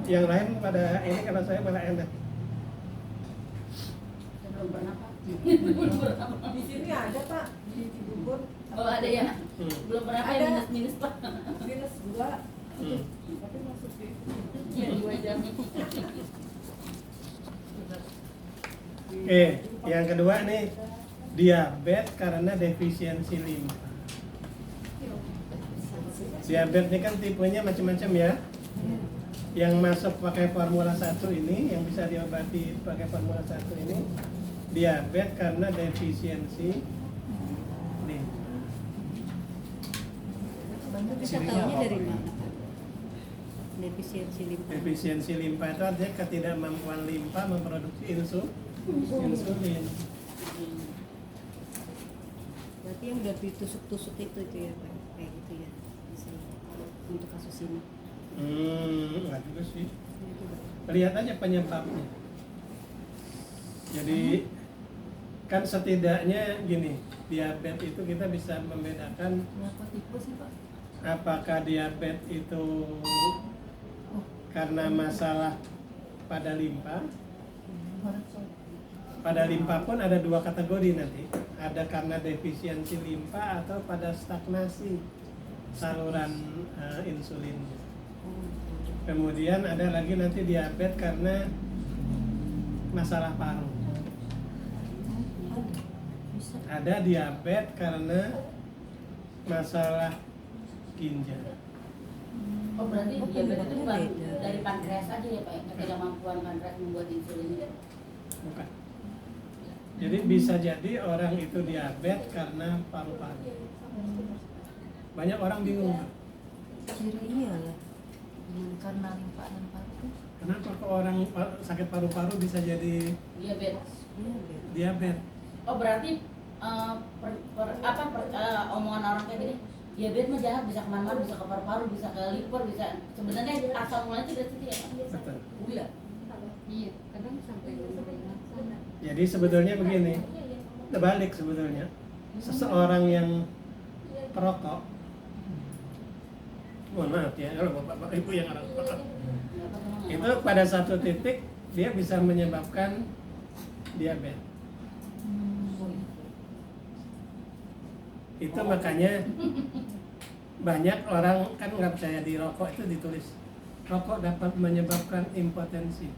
Yang lain pada ini, kalau saya malah enak. Belum pernah Pak. Di sini ada Pak, di Cibubur. Oh ada ya? Belum pernah Pak, Ada. minus Pak. Minus 2. Tapi masuk di Iya 2 jam. Oke, yang kedua nih, diabetes karena defisiensi limpa. Diabetes ini kan tipenya macam-macam ya. Yang masuk pakai formula 1 ini, yang bisa diobati pakai formula 1 ini, diabetes karena defisiensi limpa. Bisa tahunya dari mana? Defisiensi limpa. Defisiensi limpa itu artinya ketidakmampuan limpa memproduksi insulin. Berarti yang udah ditusuk-tusuk itu ya Pak, kayak gitu ya. Bisa untuk kasus ini. Enggak juga sih. Lihat aja penyebabnya. Jadi kan setidaknya gini, diabetes itu kita bisa membedakan berapa tipe sih Pak? apakah diabetes itu karena masalah pada limpa. Pada limpa pun ada 2 kategori nanti. Ada karena defisiensi limpa atau pada stagnasi saluran insulin. Kemudian ada lagi nanti diabetes karena masalah paru. Ada diabetes karena masalah ginjal. Oh berarti diabetes itu bukan dari pankreas aja ya Pak? Ketidakmampuan pankreas membuat insulin itu? Bukan. Jadi bisa jadi orang itu diabetes karena paru-paru. Banyak orang bingung. Cirinya lah. Karena limpa dan paru. Kenapa kok orang sakit paru-paru bisa jadi Diabetes. diabetes? Oh berarti omongan orang kayak gini, diabetes mah jahat, bisa kemana-mana, bisa ke paru-paru, bisa ke liver, bisa sebenarnya asal mulanya dari situ ya Pak? Betul. Iya. Iya, kadang sampai lupa sana. Jadi sebetulnya begini, terbalik sebetulnya. Seseorang yang perokok, mohon maaf ya, kalau bapak ibu yang orang perokok, itu pada satu titik dia bisa menyebabkan diabetes. Itu makanya banyak orang kan nggak percaya di rokok, itu ditulis rokok dapat menyebabkan impotensi.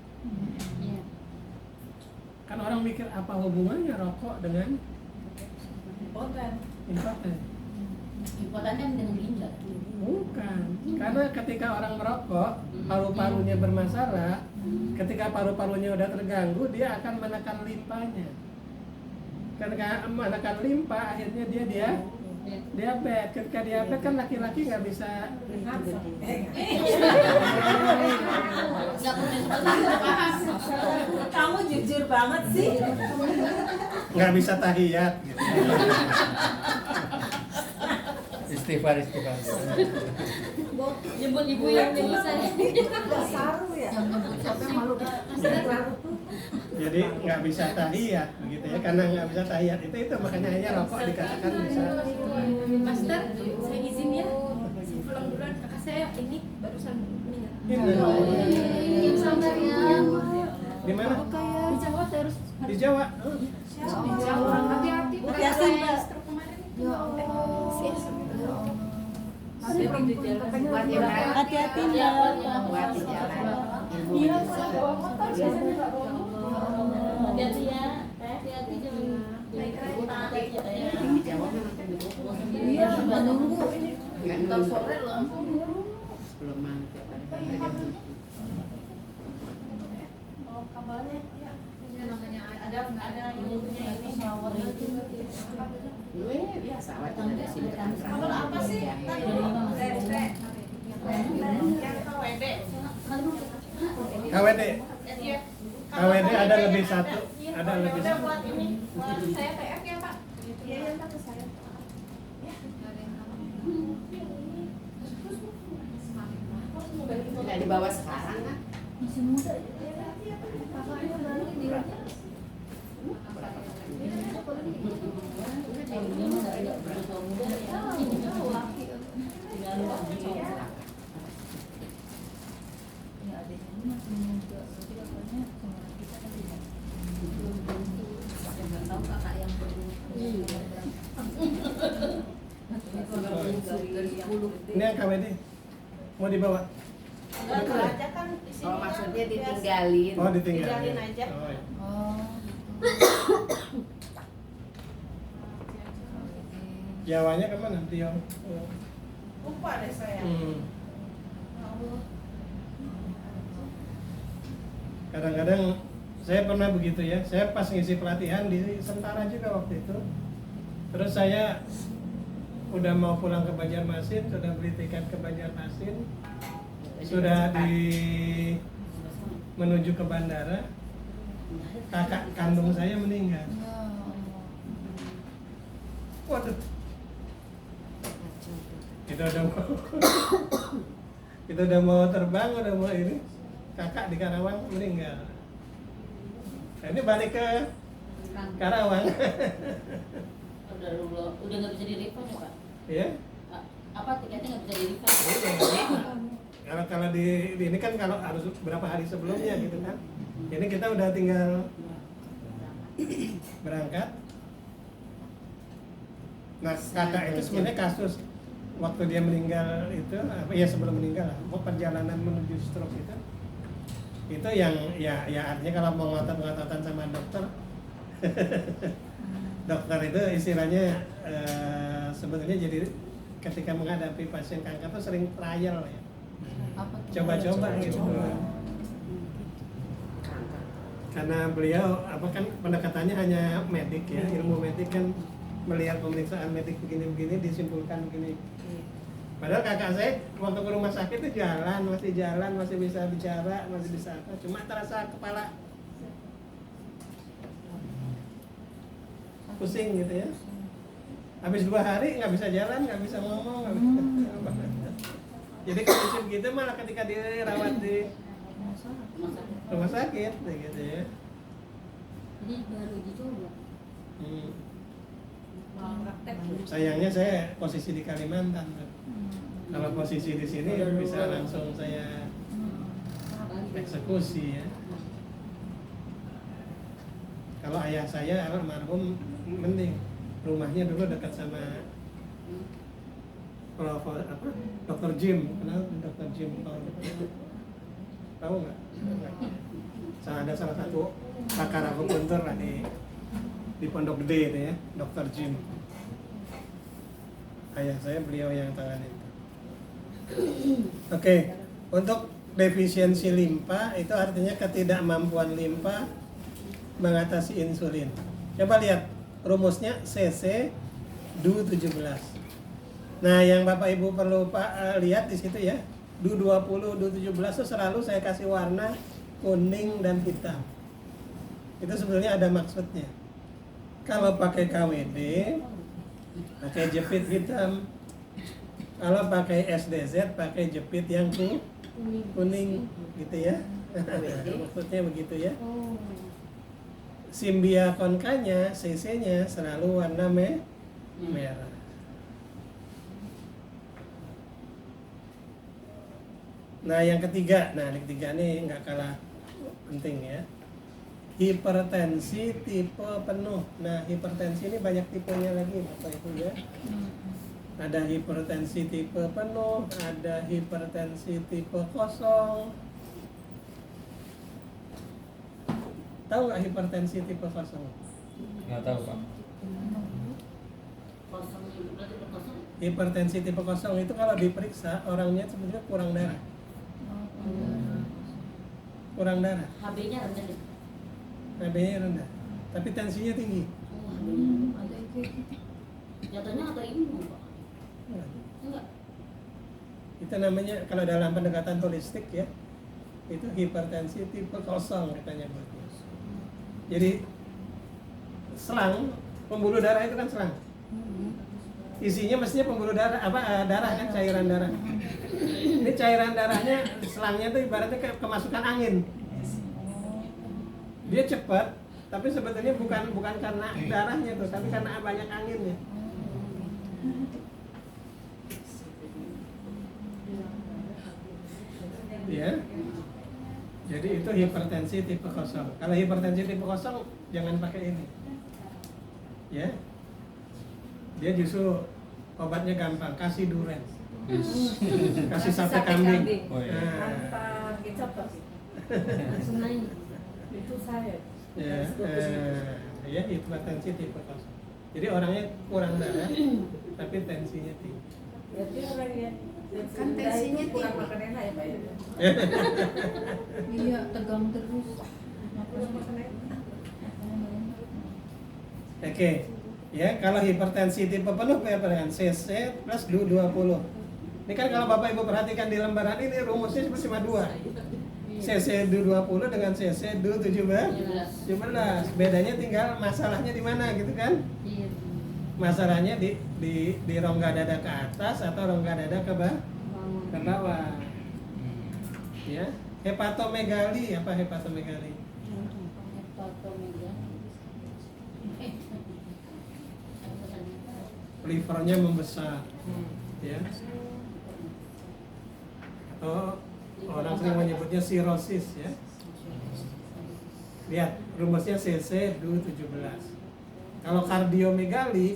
Iya. Kan orang mikir apa hubungannya rokok dengan Impoten. impoten? Importannya dengan ginjal. Bukan, karena ketika orang merokok, paru-parunya bermasalah, ketika paru-parunya udah terganggu, dia akan menekan limpanya. Ketika menekan limpa, akhirnya dia diabetes. Ketika diabetes kan laki-laki nggak bisa. Nggak punya seperti Kamu jujur banget sih. Nggak bisa tahiyat gitu. Istighfar. Nyebut ibu yang nyebut saya. Nggak saru ya. yang nyebut siapa yang malu deh. Jadi nggak bisa tahiyat begitu ya, karena nggak bisa tahiyat itu makanya hanya rokok dikatakan bisa. Master, saya izin ya. Pulang duluan, kakak saya ini barusan meninggal. Yang sabar ya. Di mana? Di Jawa saya harus Di Jawa. Oh. Di Jawa, hati-hati. Bukan Hati-hati, saya Mbak. stroke kemarin. Ya Allah. Hati-hati Ya, Mbak. Buat di jalan. Iya, hati-hati ya. Hati-hati jangan hati-hati ya. Di Jawa memang penduduk. Iya, sudah nunggu ini. Nggak Ntar nunggu. sore loh. Belum mantap. Kabarnya ya. Namanya ada Ini shower itu. Gue biasa waktu ada sini kan. kabar apa sih? Yang KWD. KWD. KWD ada lebih satu. Ada lebih Udah satu. buat ini, buat saya TF ya Pak. Iya ya ntar ke saya. Nggak dibawa sekarang kan? masih muda. Ini yang KWD. Mau dibawa? Enggak, enggak aja kan di sini. Oh kan maksudnya biasa. ditinggalin. Oh, ditinggalin. Tinggalin aja. Oh, iya. Jawanya kemana? Riau. Oh. Lupa deh saya. Kadang-kadang saya pernah begitu ya. Saya pas ngisi pelatihan di Sentara juga waktu itu. Terus saya udah mau pulang ke Banjarmasin, sudah beli tiket ke Banjarmasin, sudah menuju ke bandara. Kakak kandung saya meninggal. Waduh. Kita udah mau terbang, udah mau ini. Kakak di Karawang meninggal. Nah, ini balik ke Karawang. Udah nggak bisa di-refund ya Pak? Ya. Apa tiketnya nggak bisa di-refund? Kalau di ini kan kalau harus berapa hari sebelumnya gitu kan. Ini kita udah tinggal berangkat. Nah, kakak itu sebenarnya kasus waktu dia meninggal itu, ya sebelum meninggal lah, perjalanan menuju stroke itu yang ya artinya kalau mau ngotot-ngototan sama dokter, dokter itu istilahnya sebetulnya jadi ketika menghadapi pasien kanker itu sering trial ya, coba-coba gitu. Karena beliau kan pendekatannya hanya medik ya, ilmu medik kan melihat pemeriksaan medik begini-begini disimpulkan begini. Padahal kakak saya waktu ke rumah sakit itu jalan, masih bisa bicara, masih bisa apa, cuma terasa kepala pusing gitu ya. Habis 2 hari nggak bisa jalan, nggak bisa ngomong, nggak bisa apa. Jadi kondisi begitu malah ketika dirawat di rumah sakit gitu ya. Ini baru dicoba. Sayangnya saya posisi di Kalimantan. Kalau posisi di sini bisa langsung saya eksekusi ya. Kalau ayah saya almarhum mending rumahnya dulu dekat sama Dr. Jim, kenal Dr. Jim tahu nggak? Ada salah satu pakar akupuntur lah di Pondok Gede itu ya, Dr. Jim. ayah saya beliau yang tangan itu. Oke, untuk defisiensi limpa itu artinya ketidakmampuan limpa mengatasi insulin. Coba lihat rumusnya CC DU17. Nah, yang Bapak Ibu perlu lihat di situ ya, DU20, DU17 itu selalu saya kasih warna kuning dan hitam. Itu sebenarnya ada maksudnya. Kalau pakai KWD, pakai jepit hitam. Kalau pakai SDZ, pakai jepit yang kuning, gitu ya. Maksudnya begitu ya. Simbia konkanya, CC-nya selalu warna merah. Nah, yang ketiga, yang ketiga nih nggak kalah penting ya. Hipertensi tipe penuh. Nah, hipertensi ini banyak tipenya lagi, Bapak Ibu ya. Ada hipertensi tipe penuh, ada hipertensi tipe kosong. Tahu nggak hipertensi tipe kosong? Nggak tahu Pak. Kosong itu berarti kosong. Hipertensi tipe kosong itu kalau diperiksa orangnya sebenarnya kurang darah. Kurang darah. HB-nya rendah deh. HB-nya rendah, tapi tensinya tinggi. Ada itu. Jatuhnya atau ini Pak? Enggak. Itu namanya kalau dalam pendekatan holistik ya, itu hipertensi tipe kosong katanya Bu. Jadi selang pembuluh darah itu kan selang. Isinya mestinya pembuluh darah darah kan, cairan darah. Ini cairan darahnya, selangnya tuh ibaratnya kayak kemasukan angin. Dia cepat, tapi sebetulnya bukan karena darahnya tuh, tapi karena banyak anginnya. Ya. Jadi itu hipertensi tipe kosong. Kalau hipertensi tipe kosong jangan pakai ini. Ya. Dia justru obatnya gampang, kasih duren. Kasih sate kambing. Oh, iya. Tanpa kecap tapi Langsung naik. itu saya. Ya hipertensi tipe kosong. Jadi orangnya kurang darah, tapi tensinya tinggi. Berarti orang yang Kan tensinya itu kurang tinggi. makan enak ya Pak ya? Iya, tegang terus. Kurang makan enak. Oke. Ya, kalau hipertensi tipe penuh dengan CC plus DU20. Ini kan kalau Bapak Ibu perhatikan di lembaran ini rumusnya cuma 2. CC DU20 dengan CC DU17. Bedanya tinggal masalahnya di mana gitu kan? Iya. Masalahnya di rongga dada ke atas atau rongga dada ke bawah. Ya. Hepatomegali, apa hepatomegali? Livernya membesar. Ya. Atau orang sering menyebutnya sirosis ya. Lihat rumusnya CC DU17. Kalau kardiomegali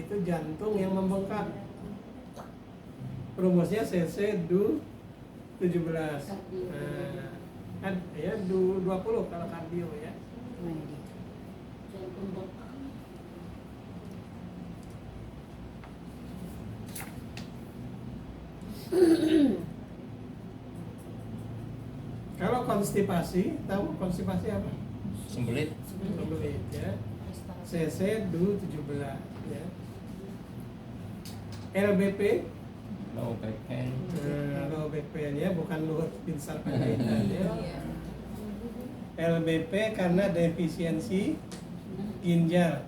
itu jantung yang membengkak. Rumusnya CC DU17. Ya DU20 kalau kardio ya. Kalau konstipasi, tahu konstipasi apa? Sembelit. Sembelit ya. CC DU17 ya. LBP Low back pain. low back pain ya, bukan luhut pinsar penjahitan ya. LBP karena defisiensi ginjal.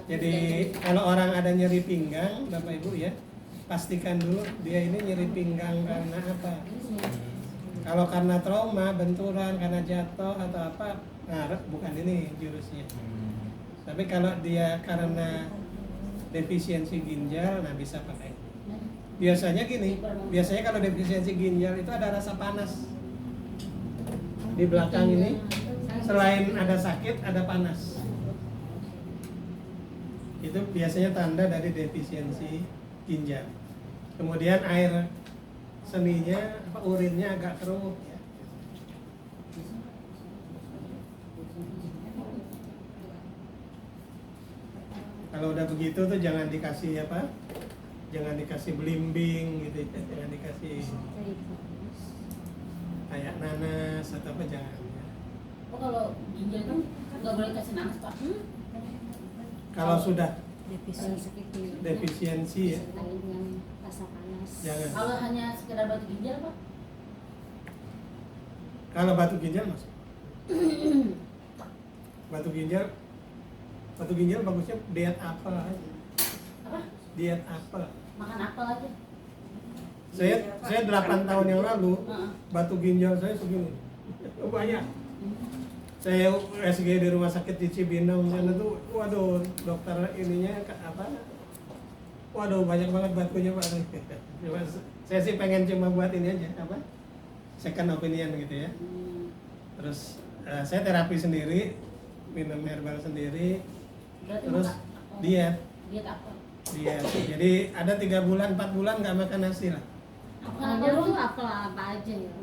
Jadi kalau orang ada nyeri pinggang, Bapak Ibu ya, pastikan dulu dia ini nyeri pinggang karena apa. Kalau karena trauma, benturan, karena jatuh atau apa, nah bukan ini jurusnya. Tapi kalau dia karena defisiensi ginjal, nah bisa pakai. Biasanya gini, biasanya kalau defisiensi ginjal itu ada rasa panas di belakang ini. Selain ada sakit, ada panas. Itu biasanya tanda dari defisiensi ginjal. Kemudian air seninya, urinnya agak keruh ya. Kalau udah begitu tuh jangan dikasih apa? Jangan dikasih belimbing gitu, jangan dikasih kayak nanas atau apa, jangan. Oh kalau ginjal kan nggak boleh kasih nanas Pak. Kalau sudah Defisiensi. defisiensi ya, dengan rasa panas. jangan. Kalau hanya sekedar batu ginjal Pak. Kalau batu ginjal mas, batu ginjal bagusnya diet apel aja. Apa? Diet apel. Makan apel aja. Saya 8 tahun yang lalu Heeh. batu ginjal saya segini banyak. Saya USG di rumah sakit di Cibinong sana tuh, waduh dokter ininya apa? Waduh banyak banget batunya Pak. Cuma saya sih pengen cuma buat ini aja apa? Second opinion gitu ya. Terus saya terapi sendiri, minum herbal sendiri, Berarti terus makan- diet. Diet apel. Diet. Jadi ada 3 bulan, 4 bulan nggak makan nasi lah. Makan Apel apel itu tuh apel apa aja ya?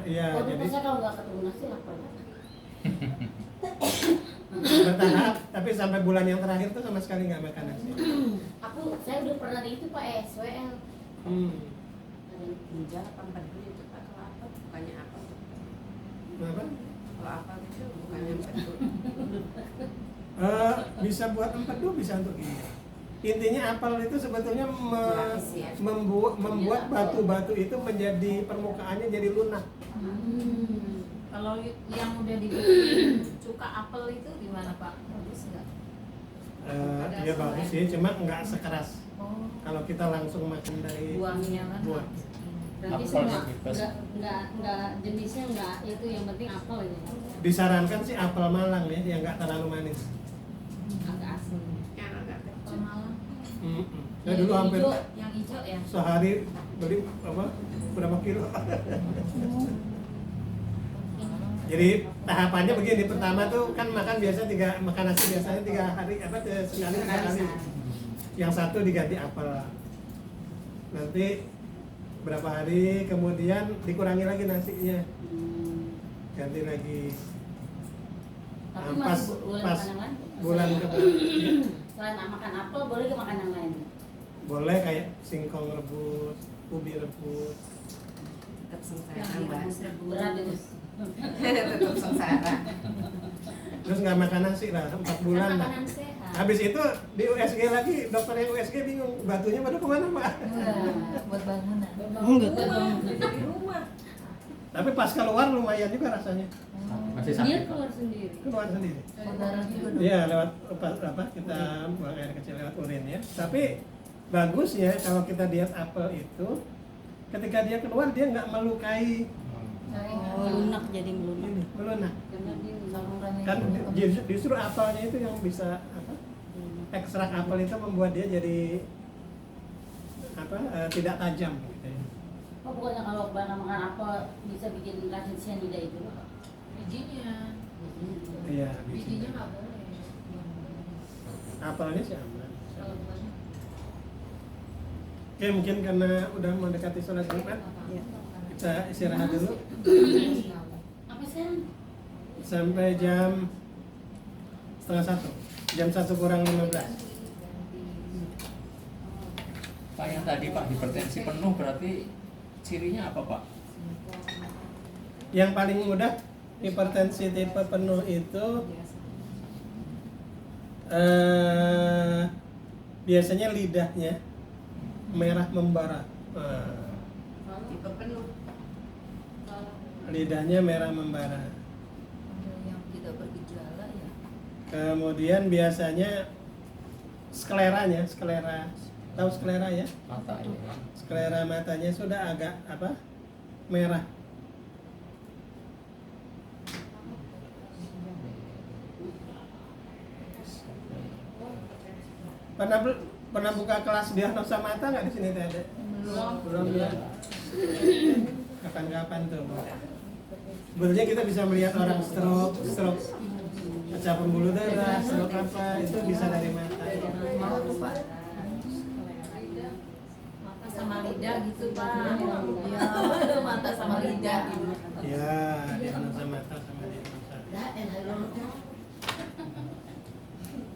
Iya, Waduh, jadi saya kalau nggak ketemu nasi lapar. bertahap. Tapi sampai bulan yang terakhir tuh sama sekali nggak makan nasi. Saya udah pernah di itu Pak SWL. Ginjal apa empedu itu Pak, kalau apa bukannya apa? Kenapa? Kalau apa itu bukannya empedu. Bisa buat empedu, bisa untuk ginjal. Intinya apel itu sebetulnya membuat batu-batu itu menjadi permukaannya jadi lunak. Kalau yang udah dibikin cuka apel itu gimana Pak? Bagus nggak? Ya bagus sih, cuma nggak sekeras Oh, kalau kita langsung makan dari buahnya kan? buah. Berarti Apel semua bebas. nggak jenisnya nggak itu yang penting apel ini Disarankan sih apel Malang ya, yang nggak terlalu manis. agak asam. Yang agak Apel kecil. Malang. Saya dulu hampir Yang hijau ya? sehari beli apa berapa kilo. Jadi tahapannya begini, pertama tuh kan makan biasa makan nasi biasanya 3 hari apa sekali 3 kali. Yang satu diganti apel. Nanti berapa hari kemudian dikurangi lagi nasinya, ganti lagi. Tapi Nah, masih boleh pas makan yang lain? bulan ke Selain makan apel, boleh ke makan yang lain? boleh kayak singkong rebus, ubi rebus. Tetap sengsara Yang Mbak. direbus rebus. Berat itu. Tetap sengsara. Terus nggak makan nasi lah 4 bulan lah. Makanan sehat. Habis itu di USG lagi, dokter yang USG bingung, batunya pada kemana Pak? Buat bangunan. Enggak. Di rumah. Tapi pas keluar lumayan juga rasanya, Masih Dia sakit. keluar sendiri. keluar sendiri. Saudara juga dong. Iya lewat apa kita buang air kecil lewat urin ya. Tapi bagusnya kalau kita diet apel itu, ketika dia keluar dia nggak melukai Oh, lunak jadi melunak. ini, melunak. Karena dia Salurannya Kan gitu. justru apelnya itu yang bisa apa? Ekstrak apel itu membuat dia jadi apa? Tidak tajam. Gitu ya. Oh bukannya kalau banyak makan apel bisa bikin racun cyanida itu? Bijinya. Iya. Bijinya nggak boleh. Apelnya sih aman. Kalau bukannya. Oke, mungkin karena udah mendekati sholat Jumat, Ya. kita istirahat dulu Apa sih? sampai jam 12:30. Jam 1 kurang 15. Pak yang tadi Pak hipertensi penuh berarti cirinya apa Pak? Yang paling mudah hipertensi tipe penuh itu biasanya lidahnya merah membara. Tipe penuh. Lidahnya merah membara. Ada yang tidak bergejala ya. Kemudian biasanya skleranya, tahu sklera ya? Mata ini. Sklera matanya sudah agak apa? Merah. Pernah buka kelas diagnosa mata nggak di sini Teh Ade? Belum ya. Kapan-kapan tuh. Sebenarnya kita bisa melihat orang stroke, pecah pembuluh darah, stroke apa itu bisa dari mata. Mau tuh Pak. Mata sama lidah gitu Pak. Iya, mata sama lidah gitu. Ya, diagnosa mata sama diagnosa.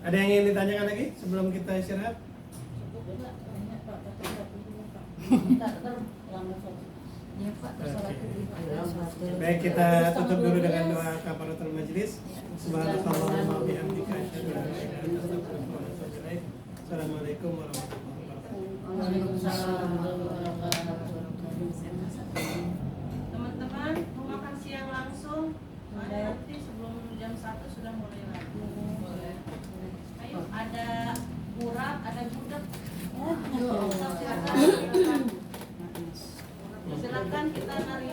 Ada yang ingin ditanyakan lagi sebelum kita istirahat? Cukup ya Pak. Banyak Pak, tapi nggak punya Pak. Kita ntar lambat sholat. Ya Pak, tersolat Oke. dulu Pak. Baik, kita tutup dulu dengan doa kafaratul majlis. Subhanallahumma wa bihamdika asyhadu an la ilaha illa anta astaghfiruka wa atubu ilaik. Assalamualaikum warahmatullahi wabarakatuh. Waalaikumsalam warahmatullahi wabarakatuh. Teman-teman mau makan siang langsung. Ada nanti sebelum jam 1 sudah mulai lagi. Boleh. Ayo, ada urap, ada gudeg. Silakan. Silakan kita narik